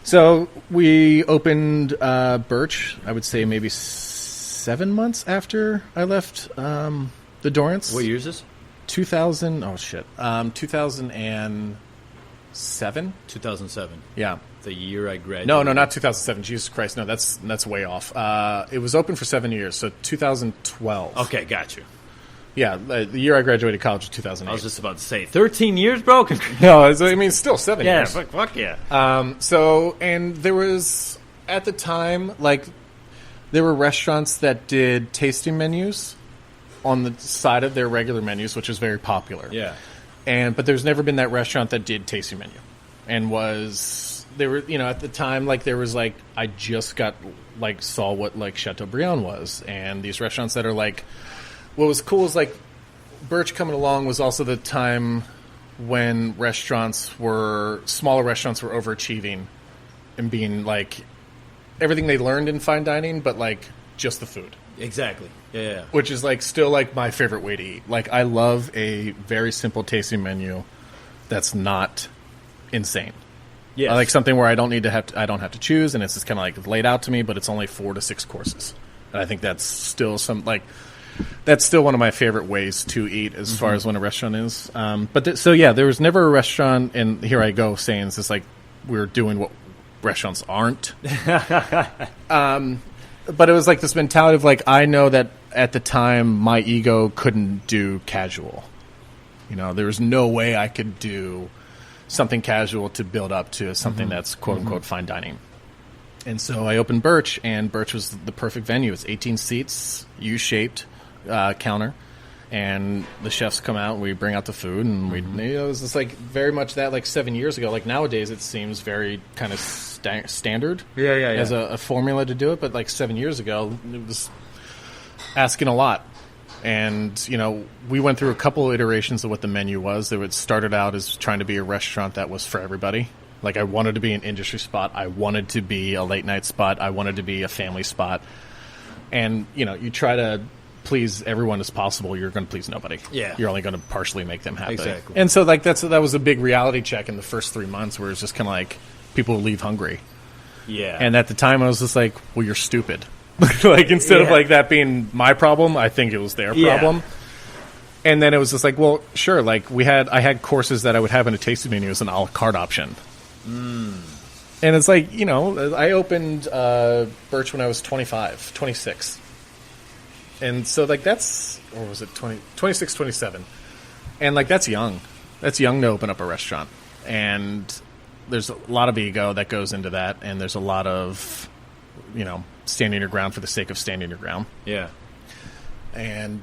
So we opened Birch. I would say maybe 7 months after I left the Dorrance. What year is this? 2000. Oh shit. 2007. 2007. Yeah. The year I graduated. No, not 2007. Jesus Christ, no, that's way off. It was open for 7 years, so 2012. Okay, got you. Yeah, the year I graduated college was 2008. I was just about to say 13 years, bro. No, I mean still 7 years. Yeah, fuck yeah. So, and there was at the time like there were restaurants that did tasting menus on the side of their regular menus, which is very popular. Yeah. But there's never been that restaurant that did tasting menu, and there were at the time like there was like I just saw what like Chateaubriand was, and these restaurants that are like. What was cool is like Birch coming along was also the time when smaller restaurants were overachieving and being like everything they learned in fine dining, but like just the food. Exactly. Yeah. Which is like still like my favorite way to eat. Like I love a very simple tasting menu that's not insane. Yes. I like something where I don't have to choose, and it's just kind of like laid out to me, but it's only 4 to 6 courses. And I think that's still that's still one of my favorite ways to eat as far as when a restaurant is. There was never a restaurant, and here I go saying it's just like we're doing what restaurants aren't. But it was like this mentality of like, I know that at the time my ego couldn't do casual. There was no way I could do something casual to build up to something that's quote unquote fine dining. And so I opened Birch, and Birch was the perfect venue. It's 18 seats, U-shaped. Counter, and the chefs come out and we bring out the food, and it was just like very much that like 7 years ago. Like nowadays it seems very kind of standard as a formula to do it, but like 7 years ago it was asking a lot. And we went through a couple of iterations of what the menu was. It started out as trying to be a restaurant that was for everybody. Like I wanted to be an industry spot, I wanted to be a late night spot, I wanted to be a family spot, and you try to please everyone as possible, you're going to please nobody. Yeah. You're only going to partially make them happy. Exactly. And so like that was a big reality check in the first 3 months where it's just kind of like people leave hungry. Yeah. And at the time I was just like, well, you're stupid. Like instead of like that being my problem, I think it was their problem. And then it was just like, well, sure, like I had courses that I would have in a tasting menu as an a la carte option. And it's like, I opened Birch when I was 26. And so, like, that's, or was it 26, 27? And, like, that's young. That's young to open up a restaurant. And there's a lot of ego that goes into that. And there's a lot of, standing your ground for the sake of standing your ground. Yeah. And,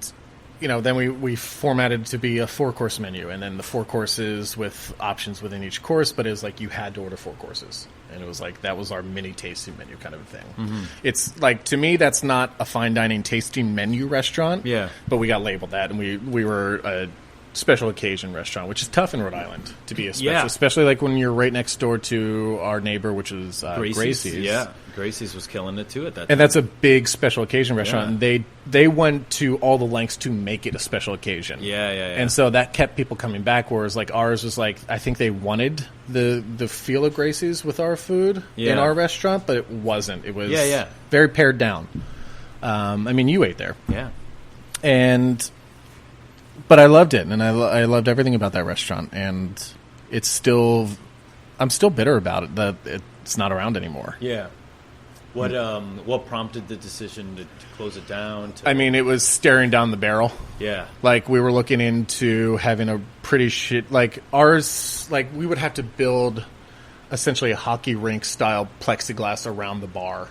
then we formatted to be a 4-course menu. And then the 4 courses with options within each course. But it was like you had to order 4 courses. and it was like that was our mini tasting menu kind of a thing. It's like, to me, that's not a fine dining tasting menu restaurant. Yeah. But we got labeled that, and we were a special occasion restaurant, which is tough in Rhode Island to be a special, especially like when you're right next door to our neighbor, which is Gracie's. Yeah, Gracie's was killing it too at that time. And that's a big special occasion restaurant. And they went to all the lengths to make it a special occasion. Yeah. And so that kept people coming back, whereas like ours was like, I think they wanted the feel of Gracie's with our food in our restaurant, but it wasn't. It was very pared down. I mean, you ate there. Yeah. But I loved it, and I loved everything about that restaurant, and I'm still bitter about it that it's not around anymore. Yeah. What prompted the decision to close it down? I mean, it was staring down the barrel. Yeah. Like, we were looking into having a pretty like ours, like we would have to build essentially a hockey rink style plexiglass around the bar.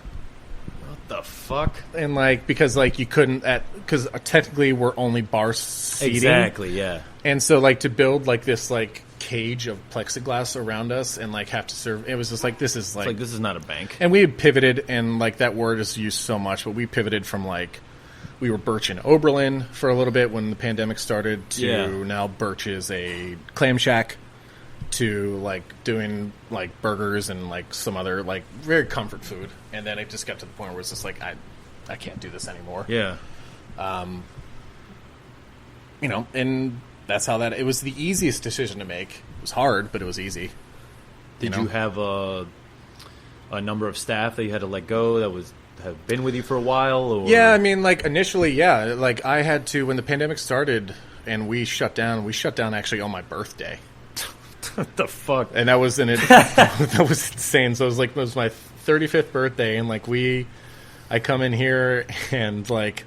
The fuck? And like, because like you couldn't because technically we're only bar seating. Exactly, yeah. And so like to build like this like cage of plexiglass around us and like have to serve, it was just like, this is like this is not a bank. And we had pivoted, and like that word is used so much, but we pivoted from like, we were Birch in Oberlin for a little bit when the pandemic started to now Birch is a clam shack, to like doing like burgers and like some other like very comfort food, and then it just got to the point where it's just like I can't do this anymore. Yeah. And that's how it was the easiest decision to make. It was hard, but it was easy. Did you have a number of staff that you had to let go that have been with you for a while? Or? Yeah, I mean, like initially, like I had to, when the pandemic started and we shut down actually on my birthday. What the fuck? And that was that was insane. So it was my 35th birthday, and like I come in here and like,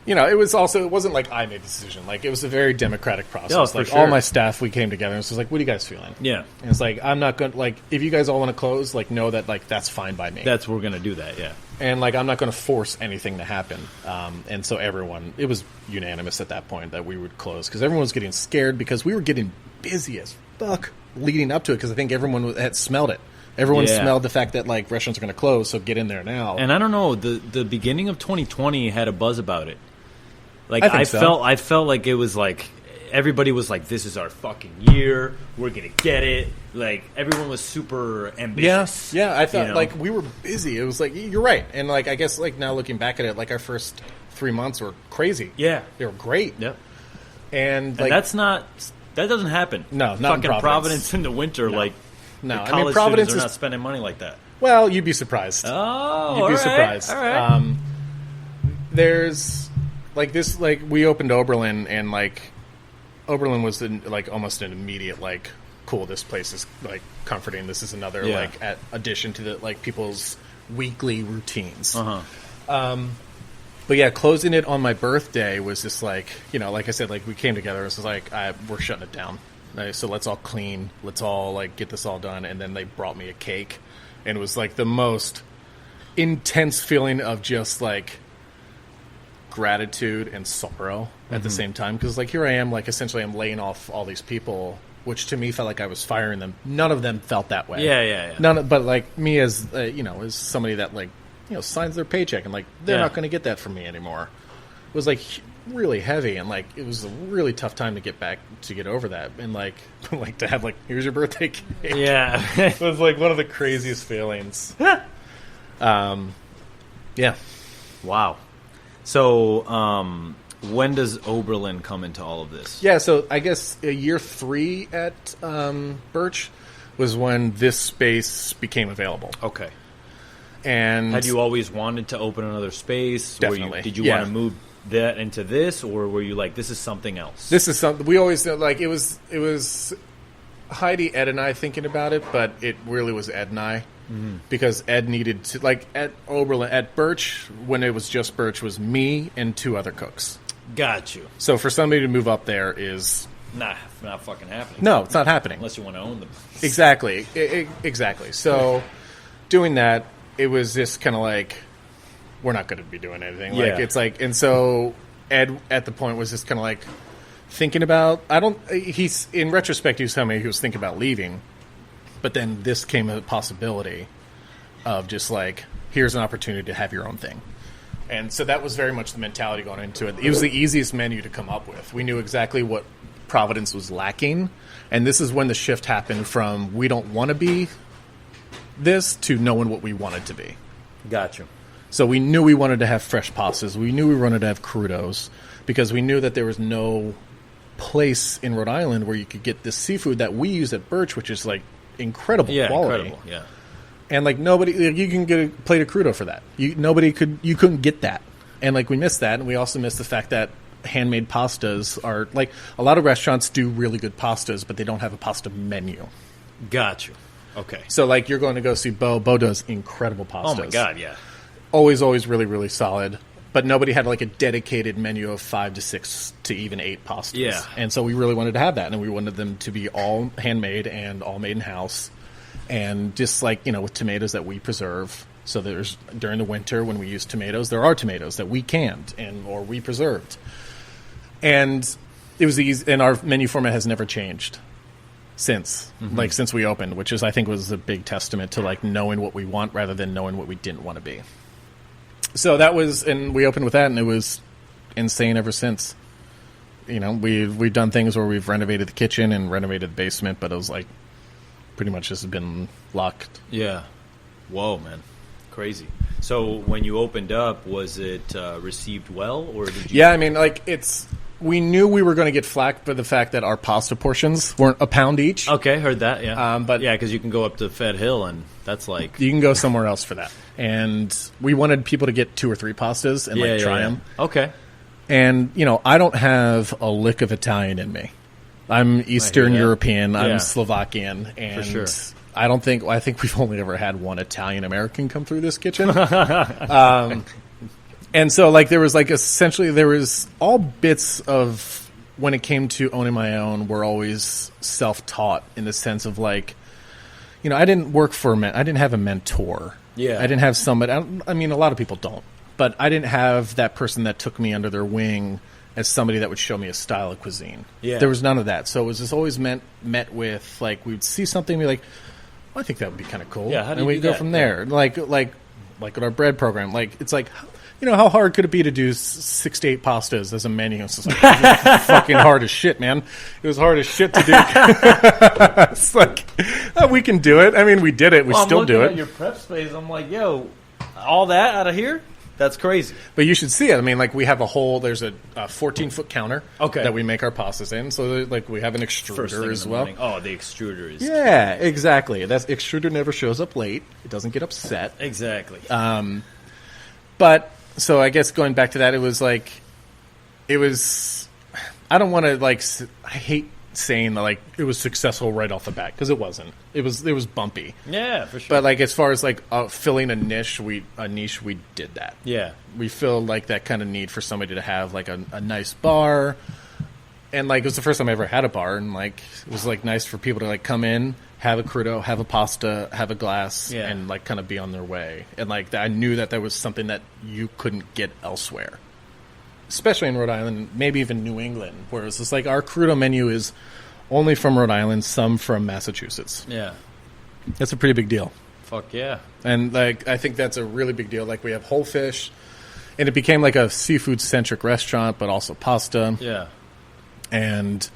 it wasn't like I made the decision. Like, it was a very democratic process. Oh, for like sure. all my staff, we came together and it was like, what are you guys feeling? Yeah. And it's like, I'm not going to, like, if you guys all want to close, like, know that like that's fine by me. We're going to do that, yeah. And like, I'm not going to force anything to happen. And so it was unanimous at that point that we would close, because everyone was getting scared, because we were getting busy as fuck leading up to it, because I think everyone had smelled it. Everyone smelled the fact that like restaurants are going to close, so get in there now. And I don't know, the beginning of 2020 had a buzz about it. Like I felt like it was like everybody was like, "This is our fucking year. We're gonna get it." Like everyone was super ambitious. Yeah. I thought like we were busy. It was like, you're right. And like, I guess like now looking back at it, like our first 3 months were crazy. Yeah, they were great. Yep. And like, that doesn't happen. No, not fucking in Providence in the winter. No. like no, college I mean Providence students are not spending money like that. Well, you'd be surprised. Oh, you'd be surprised. All right. There's like this, like we opened Oberlin, and like Oberlin was like almost an immediate like, cool, this place is like comforting. This is another like addition to the like people's weekly routines. But yeah, closing it on my birthday was just like, like I said, like we came together. It was like, we're shutting it down. So let's all clean. Let's all like get this all done. And then they brought me a cake, and it was like the most intense feeling of just like gratitude and sorrow at the same time, because like here I am, like essentially I'm laying off all these people, which to me felt like I was firing them. None of them felt that way. Yeah. But like me as as somebody that like signs their paycheck, and like they're not going to get that from me anymore. It was like really heavy, and like it was a really tough time to get over that, and like like to have like, here's your birthday cake. Yeah. It was like one of the craziest feelings. Yeah. Wow. So, when does Oberlin come into all of this? Yeah, so I guess year 3 at Birch was when this space became available. Okay. And had you always wanted to open another space? Definitely. Did you want to move that into this, or were you like, this is something else? This is something we always like. It was Heidi, Ed, and I thinking about it, but it really was Ed and I. Because Ed needed to, like, at Oberlin, at Birch, when it was just Birch, was me and 2 other cooks. Got you. So for somebody to move up there is not fucking happening. No, it's not happening unless you want to own them. Exactly, exactly. So doing that, it was just kind of like, we're not going to be doing anything. Like it's like, and so Ed at the point was just kind of like thinking about. He's in retrospect, he was telling me he was thinking about leaving. But then this came a possibility of just like, here's an opportunity to have your own thing. And so that was very much the mentality going into it. It was the easiest menu to come up with. We knew exactly what Providence was lacking. And this is when the shift happened from we don't want to be this to knowing what we wanted to be. Gotcha. So we knew we wanted to have fresh pastas. We knew we wanted to have crudos because we knew that there was no place in Rhode Island where you could get this seafood that we use at Birch, which is like incredible quality. Incredible, yeah. And like nobody, you can get a plate of crudo for that. You couldn't get that. And like we missed that, and we also missed the fact that handmade pastas are like a lot of restaurants do really good pastas, but they don't have a pasta menu. Gotcha. Okay. So like you're going to go see Bo. Bo does incredible pastas. Oh my God, yeah. Always really, really solid. But nobody had like a dedicated menu of 5 to 6 to even 8 pastas. Yeah. And so we really wanted to have that, and we wanted them to be all handmade and all made in house. And just like, with tomatoes that we preserve. So there's during the winter when we use tomatoes, there are tomatoes that we canned or we preserved. And it was easy, and our menu format has never changed since, since we opened, which is I think was a big testament to like knowing what we want rather than knowing what we didn't want to be. So that was, and we opened with that, and it was insane ever since. We've done things where we've renovated the kitchen and renovated the basement, but it was like pretty much just been locked. Yeah. Whoa, man. Crazy. So when you opened up, was it received well, or did you? Yeah, I mean, like we knew we were going to get flack for the fact that our pasta portions weren't a pound each. Okay, heard that. Yeah, but yeah, because you can go up to Fed Hill, and that's like you can go somewhere else for that. And we wanted people to get 2 or 3 pastas and try them. Okay. And I don't have a lick of Italian in me. I'm Eastern European. I'm Slovakian, and for sure. I think we've only ever had one Italian American come through this kitchen. And so like there was like essentially there was all bits of when it came to owning my own were always self-taught in the sense of like, I didn't work for I didn't have a mentor. Yeah. I didn't have somebody. I mean, a lot of people don't, but I didn't have that person that took me under their wing as somebody that would show me a style of cuisine. Yeah. There was none of that. So it was just always met with like we would see something and be like, I think that would be kind of cool. Yeah, how do and you we do go that? from there. Like with our bread program, like it's like, how hard could it be to do 6 to 8 pastas as a menu? It's just like fucking hard as shit, man. It was hard as shit to do. It's like we can do it. I mean, we did it. We still do it. At your prep space, I'm like, yo, all that out of here? That's crazy. But you should see it. I mean, like we have there's a 14-foot counter that we make our pastas in. So like we have an extruder as well. Morning. Oh, the extruder is yeah, exactly. That extruder never shows up late. It doesn't get upset. Exactly. But so I guess going back to that, I don't want to I hate saying that like it was successful right off the bat because it wasn't. It was bumpy. Yeah, for sure. But like as far as like filling a niche, we did that. Yeah, we filled like that kind of need for somebody to have like a nice bar, and like it was the first time I ever had a bar, and like it was like nice for people to like come in, have a crudo, have a pasta, have a glass, and like kind of be on their way. And like I knew that there was something that you couldn't get elsewhere, especially in Rhode Island, maybe even New England, where it's just like our crudo menu is only from Rhode Island, some from Massachusetts. Yeah, that's a pretty big deal. Fuck yeah. And like I think that's a really big deal. Like we have whole fish, and it became like a seafood centric restaurant, but also pasta. Yeah, and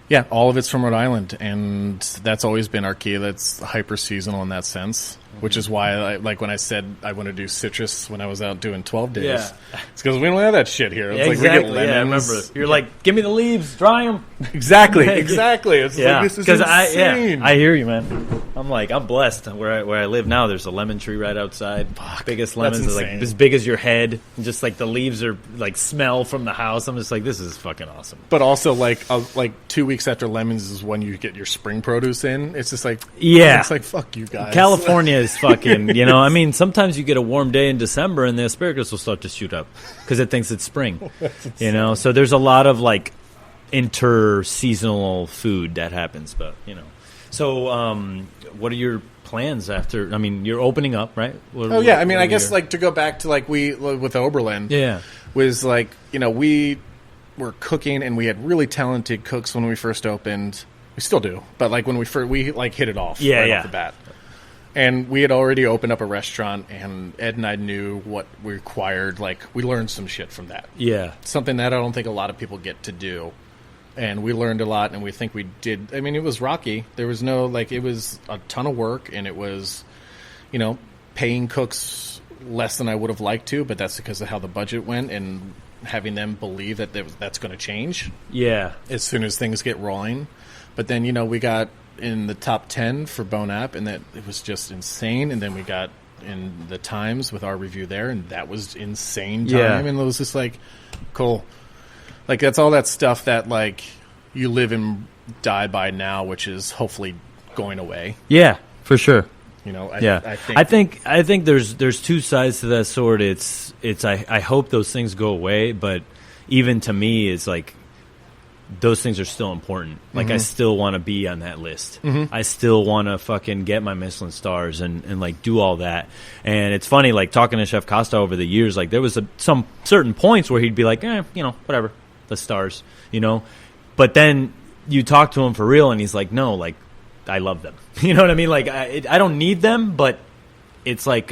yeah, all of it's from Rhode Island, and that's always been our key. That's hyper seasonal in that sense, which is why, like when I said I want to do citrus when I was out doing 12 days, it's because we don't have that shit here. It's exactly. Like we get lemons. Yeah, I remember. You're like, give me the leaves, dry them. Exactly. It's like this is insane. I hear you, man. I'm like, I'm blessed. Where I live now, there's a lemon tree right outside. Biggest lemons, like as big as your head. And just like the leaves are like smell from the house. I'm just like, this is fucking awesome. But also like 2 weeks after lemons is when you get your spring produce in. It's just like it's like fuck you guys. California is fucking. I mean, sometimes you get a warm day in December and the asparagus will start to shoot up because it thinks it's spring. So there's a lot of like inter-seasonal food that happens, but So, what are your plans after? I mean, you're opening up, right? I mean, I guess like to go back to like with Oberlin, was like we were cooking and we had really talented cooks when we first opened, We still do, but like when we like hit it off off the bat. And we had already opened up a restaurant, and Ed and I knew what we required. Like, we learned some shit from that. Yeah. Something that I don't think a lot of people get to do. And we learned a lot, and we think we did. I mean, it was rocky. There was no, like, it was a ton of work, and it was, you know, paying cooks less than I would have liked to, but that's because of how the budget went, and having them believe that that's going to change. Yeah. As soon as things get rolling. But then, you know, we got in the top 10 for Bone App, and that it was just insane. And then we got in the Times with our review there, and that was insane time. Yeah. And it was just like, cool. Like, that's all that stuff that, like, you live and die by now, which is hopefully going away. Yeah, for sure. You know, I think there's two sides to that sword. I hope those things go away, but even to me, it's like, those things are still important. Like, I still want to be on that list. I still want to fucking get my Michelin stars and like do all that. And it's funny, like, talking to Chef Costa over the years, like, there was some certain points where he'd be like, you know, whatever, the stars, you know. But then you talk to him for real, and he's like, no, like, I love them. You know what I mean? Like, I don't need them, but it's like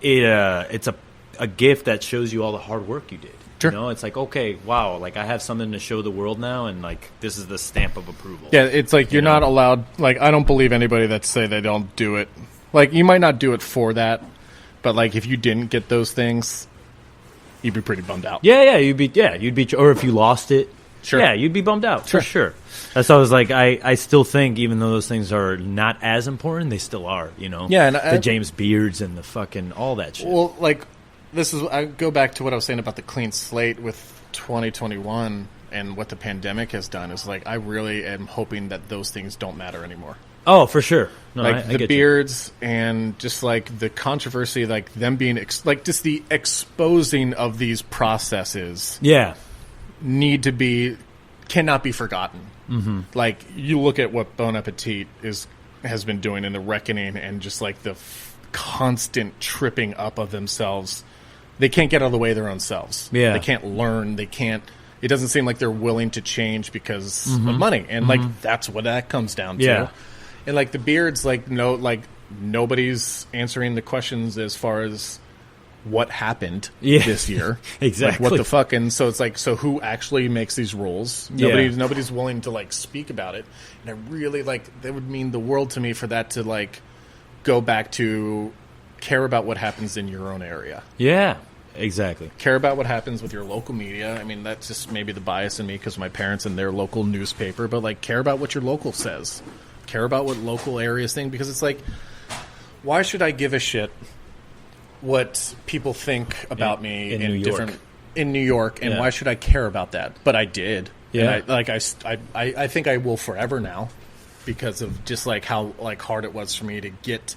it's a gift that shows you all the hard work you did. Sure. You know, it's like, okay, wow, like, I have something to show the world now, and like, this is the stamp of approval. Yeah, it's like you're not allowed. Like, I don't believe anybody that say they don't do it. Like, you might not do it for that, but like, if you didn't get those things, you'd be pretty bummed out. Yeah, you'd be, or if you lost it, sure, yeah, you'd be bummed out for sure. That's why I was like, I still think, even though those things are not as important, they still are. You know, yeah, and the James Beards and the fucking all that shit. Well, like, I go back to what I was saying about the clean slate with 2021 and what the pandemic has done. Is like, I really am hoping that those things don't matter anymore. Oh, for sure. No, like, I the beards and just like the controversy, like them being like just the exposing of these processes. Yeah, cannot be forgotten. Like, you look at what Bon Appetit has been doing in the reckoning, and just like the constant tripping up of themselves. They can't get out of the way of their own selves. Yeah. They can't learn. They can't. It doesn't seem like they're willing to change because of money, and like, that's what that comes down to. Yeah. And like the beards, like, nobody's answering the questions as far as what happened this year. Exactly. Like, what the fuck? And so it's like, so who actually makes these rules? Nobody's willing to like speak about it. And I really, like, that would mean the world to me for that to like go back to care about what happens in your own area. Yeah, exactly. Care about what happens with your local media. I mean, that's just maybe the bias in me because my parents and their local newspaper, but like, care about what your local says. Care about what local areas think, because it's like, why should I give a shit what people think about me in New York? In New York, and why should I care about that? But I did. Yeah. And I think I will forever now, because of just like how like hard it was for me to get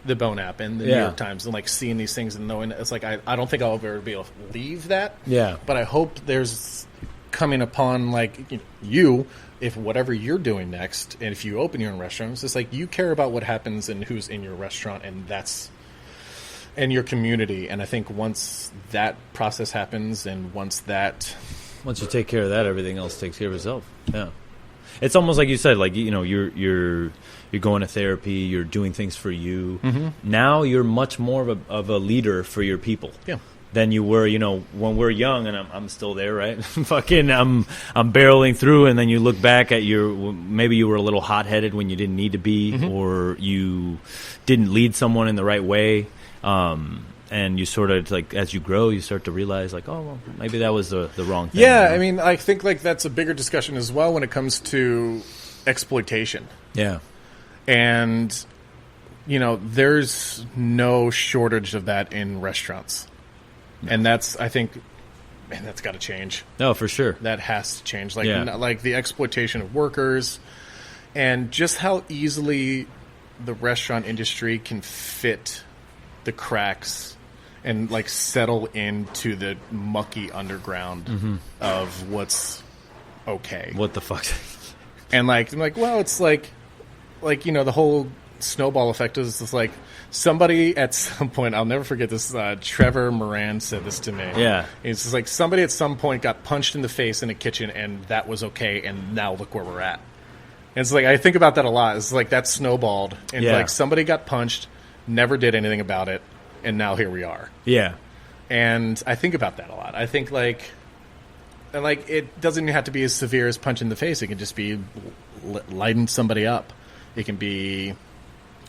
the Bone App and the New York Times, and like seeing these things and knowing it's like, I don't think I'll ever be able to leave that. Yeah. But I hope there's coming upon like you, if whatever you're doing next, and if you open your own restaurant, it's just like, you care about what happens and who's in your restaurant, and your community. And I think once that process happens, and once you take care of that, everything else takes care of itself. Yeah. It's almost like you said, like, you know, you're going to therapy, you're doing things for you. Now you're much more of a leader for your people. Yeah. Than you were, you know, when we're young, and I'm still there, right? Fucking, I'm barreling through, and then you look back at maybe you were a little hot-headed when you didn't need to be, or you didn't lead someone in the right way. And you sort of, like, as you grow, you start to realize, like, oh, well, maybe that was the wrong thing. Yeah, you know? I mean, I think, like, that's a bigger discussion as well when it comes to exploitation. Yeah. And, you know, there's no shortage of that in restaurants. No. And that's, I think, man, that's got to change. No, for sure. That has to change. Like, like the exploitation of workers, and just how easily the restaurant industry can fit the cracks and like settle into the mucky underground of what's okay. What the fuck? And like, I'm like, well, it's like, you know, the whole snowball effect is just like, somebody at some point, I'll never forget this, Trevor Moran said this to me. Yeah. It's just like, somebody at some point got punched in the face in a kitchen, and that was okay, and now look where we're at. And it's like, I think about that a lot. It's like that snowballed, and Yeah. like somebody got punched, never did anything about it, and now here we are. Yeah. And I think about that a lot. I think like, and like it doesn't have to be as severe as punch in the face. It can just be lighting somebody up. It can be,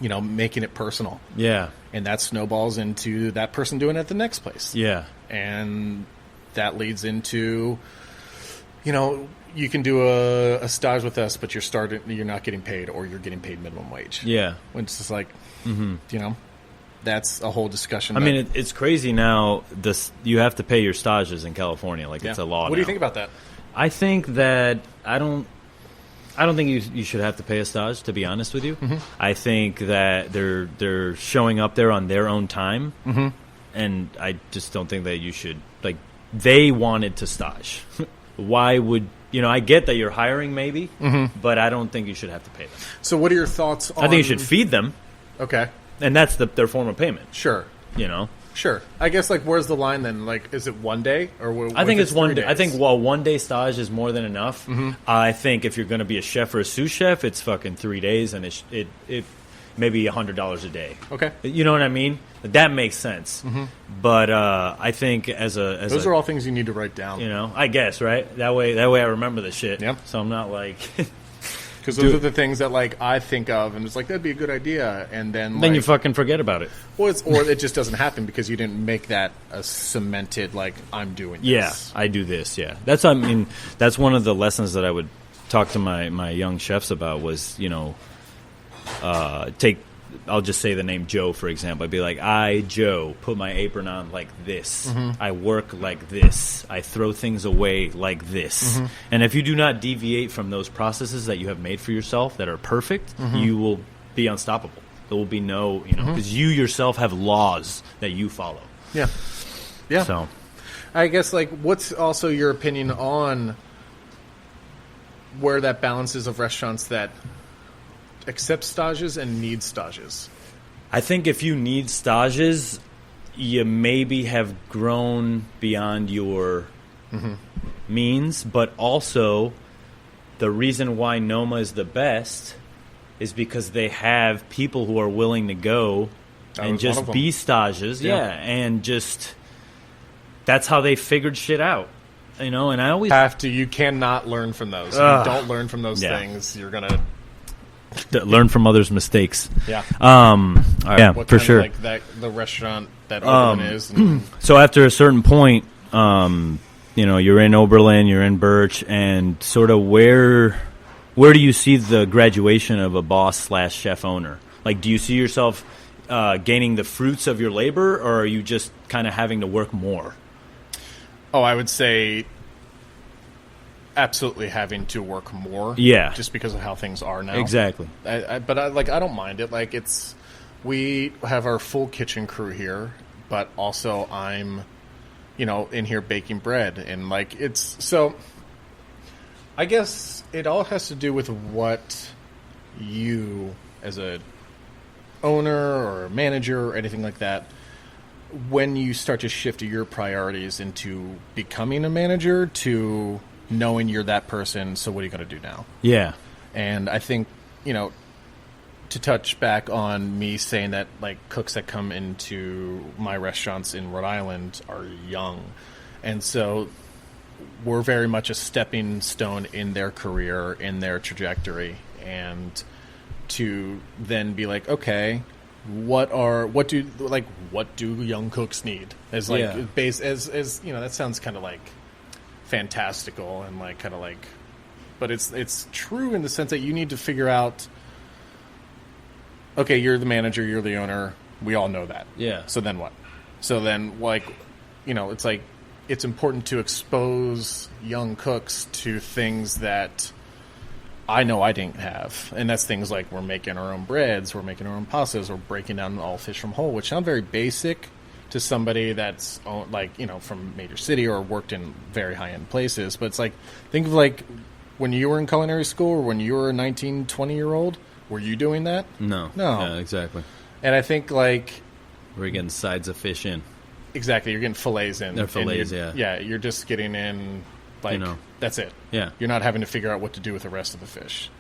making it personal. Yeah. And that snowballs into that person doing it at the next place. Yeah. And that leads into, you can do a stage with us, but you're not getting paid, or you're getting paid minimum wage. Yeah. When it's just like, that's a whole discussion. I mean, it's crazy now. You have to pay your stages in California, like it's a law. What do you think about that? I think that I don't think you should have to pay a stage, to be honest with you. Mm-hmm. I think that they're showing up there on their own time, and I just don't think that you should. Like, they wanted to stage. Why would I get that you're hiring maybe, but I don't think you should have to pay them. So, what are your thoughts on? I think you should feed them. Okay. And that's their form of payment. Sure. Sure. I guess, like, where's the line then? Like, is it one day? Or I think it's 1 day. days? I think, while 1 day stage is more than enough, I think if you're going to be a chef or a sous chef, it's fucking 3 days, and it maybe $100 a day. Okay. You know what I mean? That makes sense. But I think those are all things you need to write down. I guess, right? That way I remember the shit. Yep. So I'm not like... Because those are the things that, like, I think of, and it's like, that'd be a good idea, and then you fucking forget about it. Or it just doesn't happen because you didn't make that a cemented, like, I'm doing this. Yeah, I do this, yeah. That's one of the lessons that I would talk to my young chefs about was, I'll just say the name Joe, for example. I'd be like, I, Joe, put my apron on like this. I work like this. I throw things away like this. And if you do not deviate from those processes that you have made for yourself that are perfect, you will be unstoppable. There will be no, because you yourself have laws that you follow. Yeah. Yeah. So, I guess, like, what's also your opinion on where that balance is of restaurants that accept stages and need stages? I think if you need stages, you maybe have grown beyond your means, but also the reason why Noma is the best is because they have people who are willing to go and just be stages. Yeah. And just that's how they figured shit out. And I always you cannot learn from those. If you don't learn from those things, you're going to learn from others' mistakes. Yeah. Yeah, for sure. Like the restaurant that Oberlin is. So after a certain point, you're in Oberlin, you're in Birch, and sort of where do you see the graduation of a boss / chef owner? Like, do you see yourself gaining the fruits of your labor, or are you just kind of having to work more? Oh, I would say absolutely having to work more. Yeah. Just because of how things are now. Exactly. But I don't mind it. Like, we have our full kitchen crew here, but also I'm, in here baking bread. And, like, so I guess it all has to do with what you, as a owner or a manager or anything like that, when you start to shift your priorities into becoming a manager to knowing you're that person, so what are you going to do now? Yeah. And I think, to touch back on me saying that, like, cooks that come into my restaurants in Rhode Island are young. And so we're very much a stepping stone in their career, in their trajectory. And to then be like, okay, what do young cooks need? As like as that sounds kind of like fantastical and like kind of like, but it's true in the sense that you need to figure out, okay, you're the manager, you're the owner, we all know that. Yeah. So then what? So then, like, it's like, it's important to expose young cooks to things that I know I didn't have. And that's things like we're making our own breads, we're making our own pastas, we're breaking down all fish from whole, which sound very basic to somebody that's, like, from major city or worked in very high-end places. But it's like, think of, like, when you were in culinary school or when you were a 19, 20-year-old, were you doing that? No. Yeah, exactly. And I think, like, we're getting sides of fish in. Exactly. You're getting fillets in. They're fillets, yeah. Yeah, you're just getting in, like, that's it. Yeah. You're not having to figure out what to do with the rest of the fish.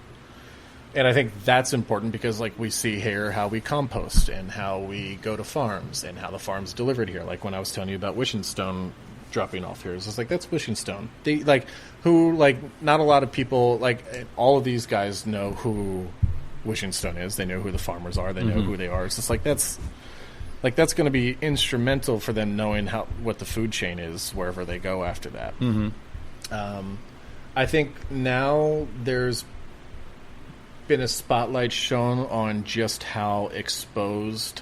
And I think that's important because, like, we see here how we compost and how we go to farms and how the farm's delivered here. Like when I was telling you about Wishing Stone dropping off here, it's just like, that's Wishing Stone. They, like, not a lot of people, like, all of these guys know who Wishing Stone is. They know who the farmers are. They know who they are. It's just like, that's going to be instrumental for them knowing what the food chain is wherever they go after that. I think now there's been a spotlight shown on just how exposed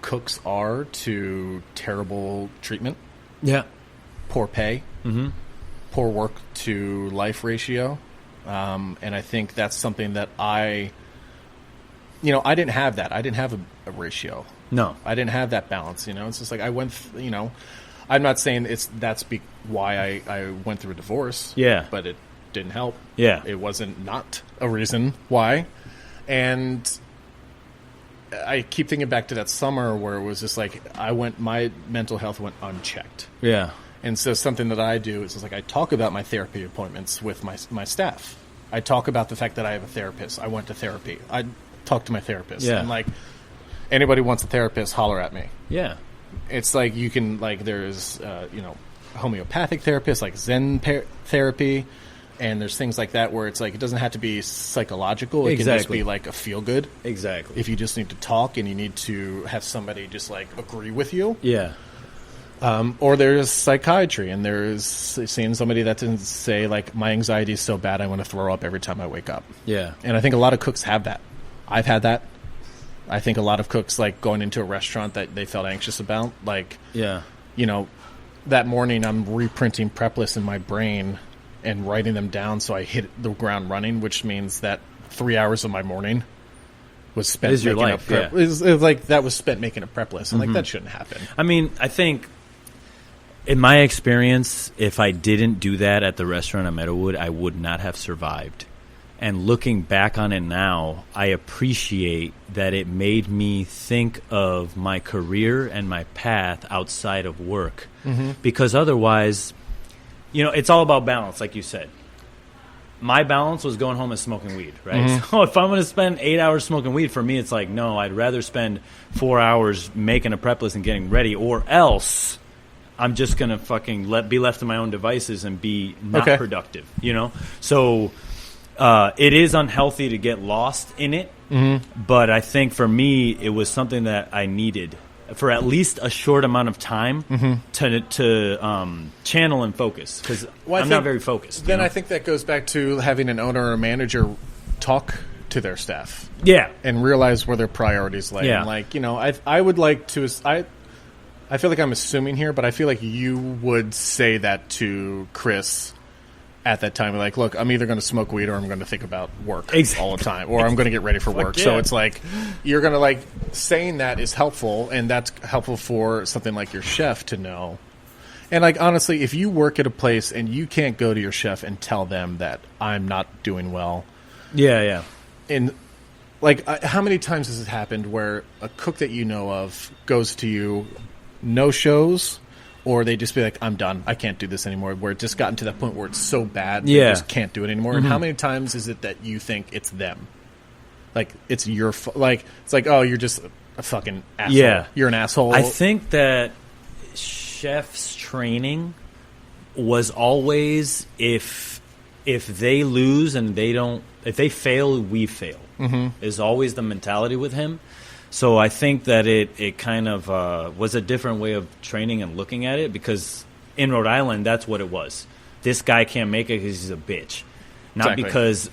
cooks are to terrible treatment. Yeah. Poor pay. Poor work to life ratio. And I think that's something that I didn't have that. I didn't have a ratio. No. I didn't have that balance, It's just like I went, I'm not saying that's why I went through a divorce. Yeah. But it didn't help. Yeah. It wasn't not a reason why. And I keep thinking back to that summer where it was just like my mental health went unchecked. Yeah. And so something that I do is just like I talk about my therapy appointments with my staff. I talk about the fact that I have a therapist. I went to therapy. I talk to my therapist. Yeah. And like anybody wants a therapist, holler at me. Yeah. It's like you can there's homeopathic therapists, like Zen therapy. And there's things like that where it's like it doesn't have to be psychological. It can just be like a feel good. Exactly. If you just need to talk and you need to have somebody just like agree with you. Yeah. Or there's psychiatry, and there's seeing somebody that didn't say like my anxiety is so bad I want to throw up every time I wake up. Yeah. And I think a lot of cooks have that. I've had that. I think a lot of cooks like going into a restaurant that they felt anxious about. Like, that morning I'm reprinting prep lists in my brain and writing them down so I hit the ground running, which means that 3 hours of my morning was spent making a prep. Yeah. It was like that was spent making a prep list. I'm like, that shouldn't happen. I mean, I think in my experience, if I didn't do that at the restaurant at Meadowood, I would not have survived. And looking back on it now, I appreciate that it made me think of my career and my path outside of work. Because otherwise, it's all about balance, like you said. My balance was going home and smoking weed, right? So if I'm going to spend 8 hours smoking weed, for me, it's like, no, I'd rather spend 4 hours making a prep list and getting ready, or else I'm just going to fucking be left to my own devices and be not productive, So it is unhealthy to get lost in it, but I think for me, it was something that I needed for at least a short amount of time to channel and focus, because I'm not very focused. Then I think that goes back to having an owner or a manager talk to their staff. Yeah. And realize where their priorities lay. Yeah. And like, I would like to I feel like I'm assuming here, but I feel like you would say that to Chris at that time, like, look, I'm either going to smoke weed or I'm going to think about work all the time, or I'm going to get ready for work. Yeah. So it's like you're going to like saying that is helpful, and that's helpful for something like your chef to know. And like honestly, if you work at a place and you can't go to your chef and tell them that I'm not doing well, yeah, and like how many times has it happened where a cook that you know of goes to you, no shows? Or they just be like, I'm done. I can't do this anymore. Where it just gotten to that point where it's so bad, they just can't do it anymore. And how many times is it that you think it's them? Like, it's your like, it's like, oh, you're just a fucking asshole. Yeah. You're an asshole. I think that chef's training was always if they lose and if they fail, we fail. Is always the mentality with him. So I think that it kind of was a different way of training and looking at it, because in Rhode Island, that's what it was. This guy can't make it because he's a bitch. Not because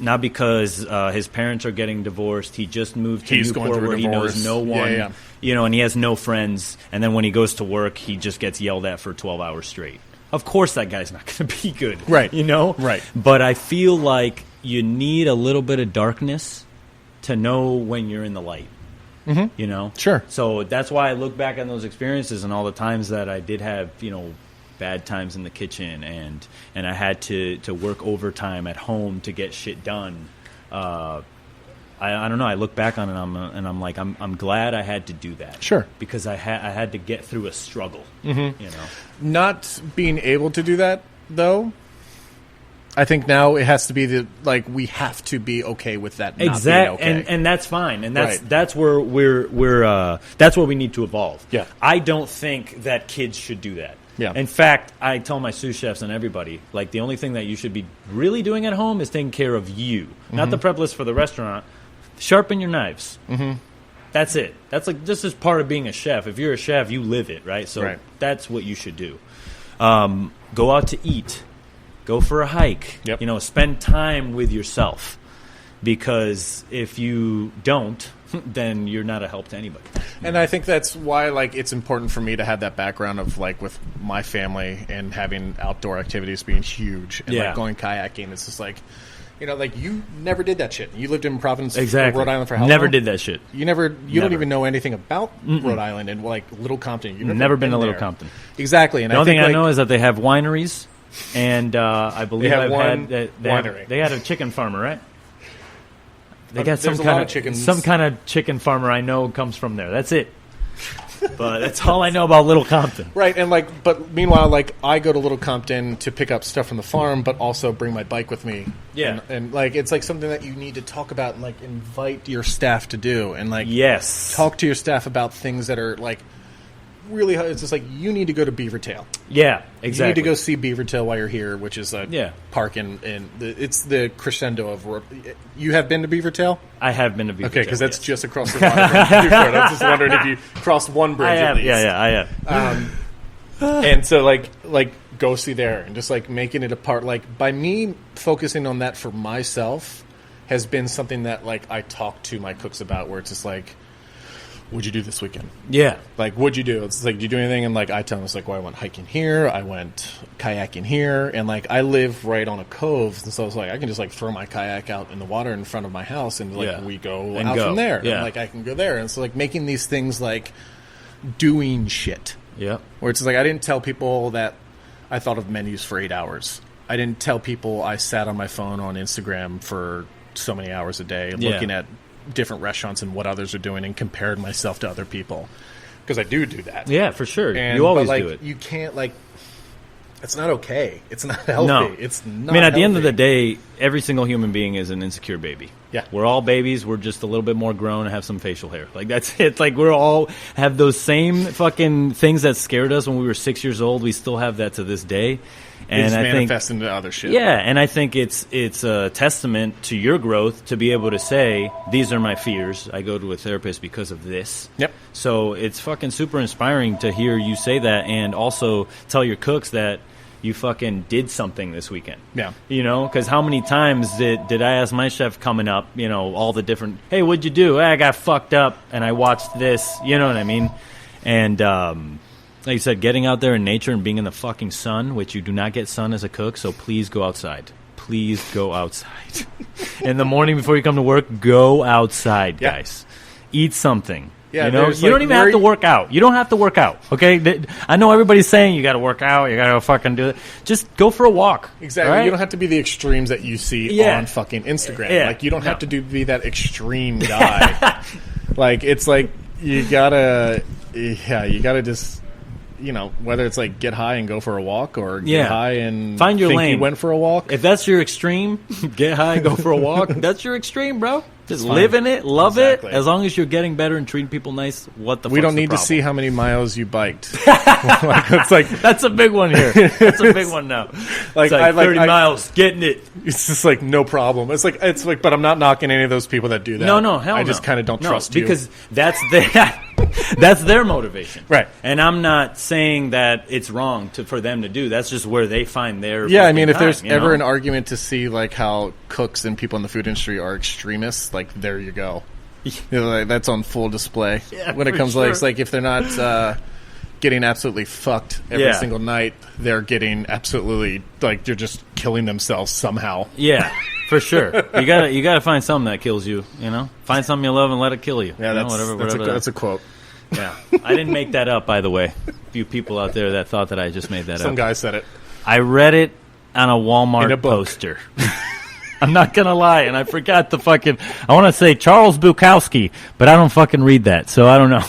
his parents are getting divorced. He just moved to Newport where he knows no one, and he has no friends. And then when he goes to work, he just gets yelled at for 12 hours straight. Of course that guy's not going to be good. Right. Right. But I feel like you need a little bit of darkness to know when you're in the light. Sure. So that's why I look back on those experiences and all the times that I did have, bad times in the kitchen and I had to work overtime at home to get shit done. I don't know. I look back on it and I'm like, I'm glad I had to do that. Sure. Because I had to get through a struggle. Not being able to do that though, I think now it has to be we have to be okay with that. Exactly, okay. and that's fine, and that's where that's where we need to evolve. Yeah, I don't think that kids should do that. Yeah. In fact, I tell my sous chefs and everybody, like, the only thing that you should be really doing at home is taking care of you, not the prep list for the restaurant. Sharpen your knives. Mm-hmm. That's it. That's like just as part of being a chef. If you're a chef, you live it, right? So that's what you should do. Go out to eat. Go for a hike. Yep. You know, spend time with yourself. Because if you don't, then you're not a help to anybody. And I think that's why, it's important for me to have that background of, with my family and having outdoor activities being huge. And, going kayaking. It's just you never did that shit. You lived in Providence, Rhode Island for how long? Never did that shit. You don't even know anything about Rhode Island and, Little Compton. You've never been to Little Compton. Exactly. And the only thing I know is that they have wineries, and I believe they had a chicken farmer, right? They got some kind of chicken farmer I know comes from there. That's it. But that's all I know about Little Compton. Right, and but meanwhile, I go to Little Compton to pick up stuff from the farm, but also bring my bike with me. Yeah, and it's something that you need to talk about and invite your staff to do, and talk to your staff about things that are really. It's just you need to go to Beavertail. Yeah, exactly. You need to go see Beavertail while you're here, which is a park it's the crescendo of. You have been to Beavertail? I have been to Beavertail. Okay, because that's just across the water from Beaufort. I was just wondering if you crossed one bridge at least. Yeah, I have. And so, go see there and just, making it a part. By me focusing on that for myself has been something that, I talk to my cooks about where it's just what'd you do this weekend? Yeah. What'd you do? It's did you do anything? And, I tell them, it's I went hiking here. I went kayaking here. And, I live right on a cove. And so it's I can just, throw my kayak out in the water in front of my house. And, we go out from there. Yeah. And, I can go there. And so, making these things, doing shit. Yeah. Where it's I didn't tell people that I thought of menus for 8 hours. I didn't tell people I sat on my phone on Instagram for so many hours a day looking at different restaurants and what others are doing and compared myself to other people. Because I do that. Yeah, for sure. You always do it. You can't, it's not okay. It's not healthy. No. It's not at healthy. the end of the day, every single human being is an insecure baby. Yeah. We're all babies. We're just a little bit more grown and have some facial hair. That's it. We're all have those same fucking things that scared us when we were 6 years old. We still have that to this day. And I manifest into other shit. Yeah, and I think it's a testament to your growth to be able to say, these are my fears. I go to a therapist because of this. Yep. So it's fucking super inspiring to hear you say that and also tell your cooks that you fucking did something this weekend. Yeah. Because how many times did I ask my chef coming up, all the different, hey, what'd you do? I got fucked up and I watched this, you know what I mean? And like you said, getting out there in nature and being in the fucking sun, which you do not get sun as a cook, so please go outside. Please go outside. In the morning before you come to work, go outside, guys. Eat something. Yeah, you don't even have to work out. You don't have to work out, okay? I know everybody's saying you got to work out, you got to fucking do it. Just go for a walk. Exactly. Right? You don't have to be the extremes that you see on fucking Instagram. Yeah. You don't have to be that extreme guy. You gotta just... whether it's get high and go for a walk or get high and find your think lane. You went for a walk. If that's your extreme, get high and go for a walk. That's your extreme, bro. Just live in it, love it. As long as you're getting better and treating people nice, we don't need to see how many miles you biked. That's a big one here. That's a big one now. It's 30 miles, getting it. It's just no problem. It's but I'm not knocking any of those people that do that. No, hell no. I just kind of don't trust you because that's their motivation, right? And I'm not saying that it's wrong for them to do. That's just where they find their if there's ever an argument to see how cooks and people in the food industry are extremists, there you go. That's on full display when it comes if they're not getting absolutely fucked every single night, they're getting absolutely they're just killing themselves somehow. Yeah. For sure, you gotta find something that kills you. Find something you love and let it kill you. Yeah, that's a quote. Yeah, I didn't make that up, by the way. A few people out there that thought that I just made that up. Some guy said it. I read it on a Walmart poster. I'm not gonna lie, and I forgot the fucking. I want to say Charles Bukowski, but I don't fucking read that, so I don't know.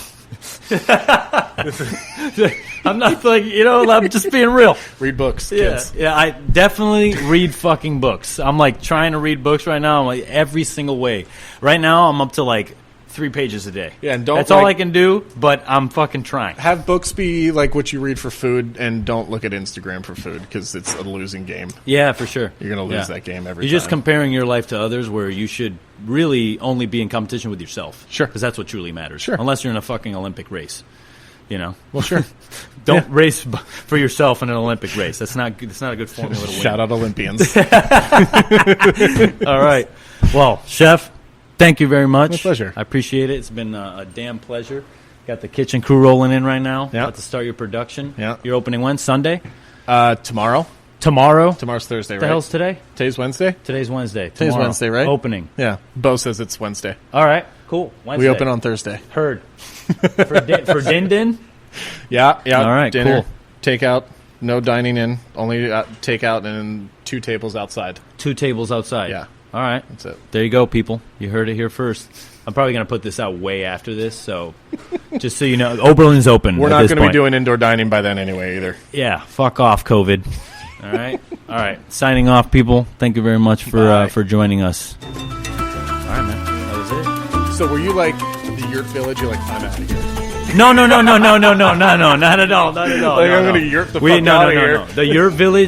I'm not like, I'm just being real. Read books, Yeah, kids. yeah, I definitely read fucking books. I'm like trying to read books right now. I'm like every single way. Right now, I'm up to like 3 pages a day. Yeah, and that's all I can do. But I'm fucking trying. Have books be like what you read for food, and don't look at Instagram for food because it's a losing game. Yeah, for sure. You're gonna lose that game every time. You're just comparing your life to others, where you should really only be in competition with yourself. Sure, because that's what truly matters. Sure, unless you're in a fucking Olympic race. Well, sure. Don't race for yourself in an Olympic race. That's not a good formula to win. Shout out Olympians. All right. Well, Chef, thank you very much. My pleasure. I appreciate it. It's been a damn pleasure. Got the kitchen crew rolling in right now. Yeah. About to start your production. Yeah. You're opening when? Sunday? Tomorrow. Tomorrow's Thursday, right? The hell's today? Today's Wednesday? Today's Wednesday. Today's Tomorrow. Wednesday, right? Opening. Yeah. Bo says it's Wednesday. All right. Cool. Wednesday. We open on Thursday. Heard. For Din Din? Yeah. All right, dinner, cool. Takeout, no dining in, only takeout, and 2 tables outside. 2 tables outside. Yeah. All right. That's it. There you go, people. You heard it here first. I'm probably going to put this out way after this, so just so you know, Oberlin's open. We're not going to be doing indoor dining by then anyway either. Yeah, fuck off, COVID. All right. Signing off, people. Thank you very much for joining us. All right, man. That was it. So were you like the Yurt Village? You're like, I'm out of here. No, not at all. Not at all. Like, I'm going to yurt the fuck out of here. No. The Yurt Village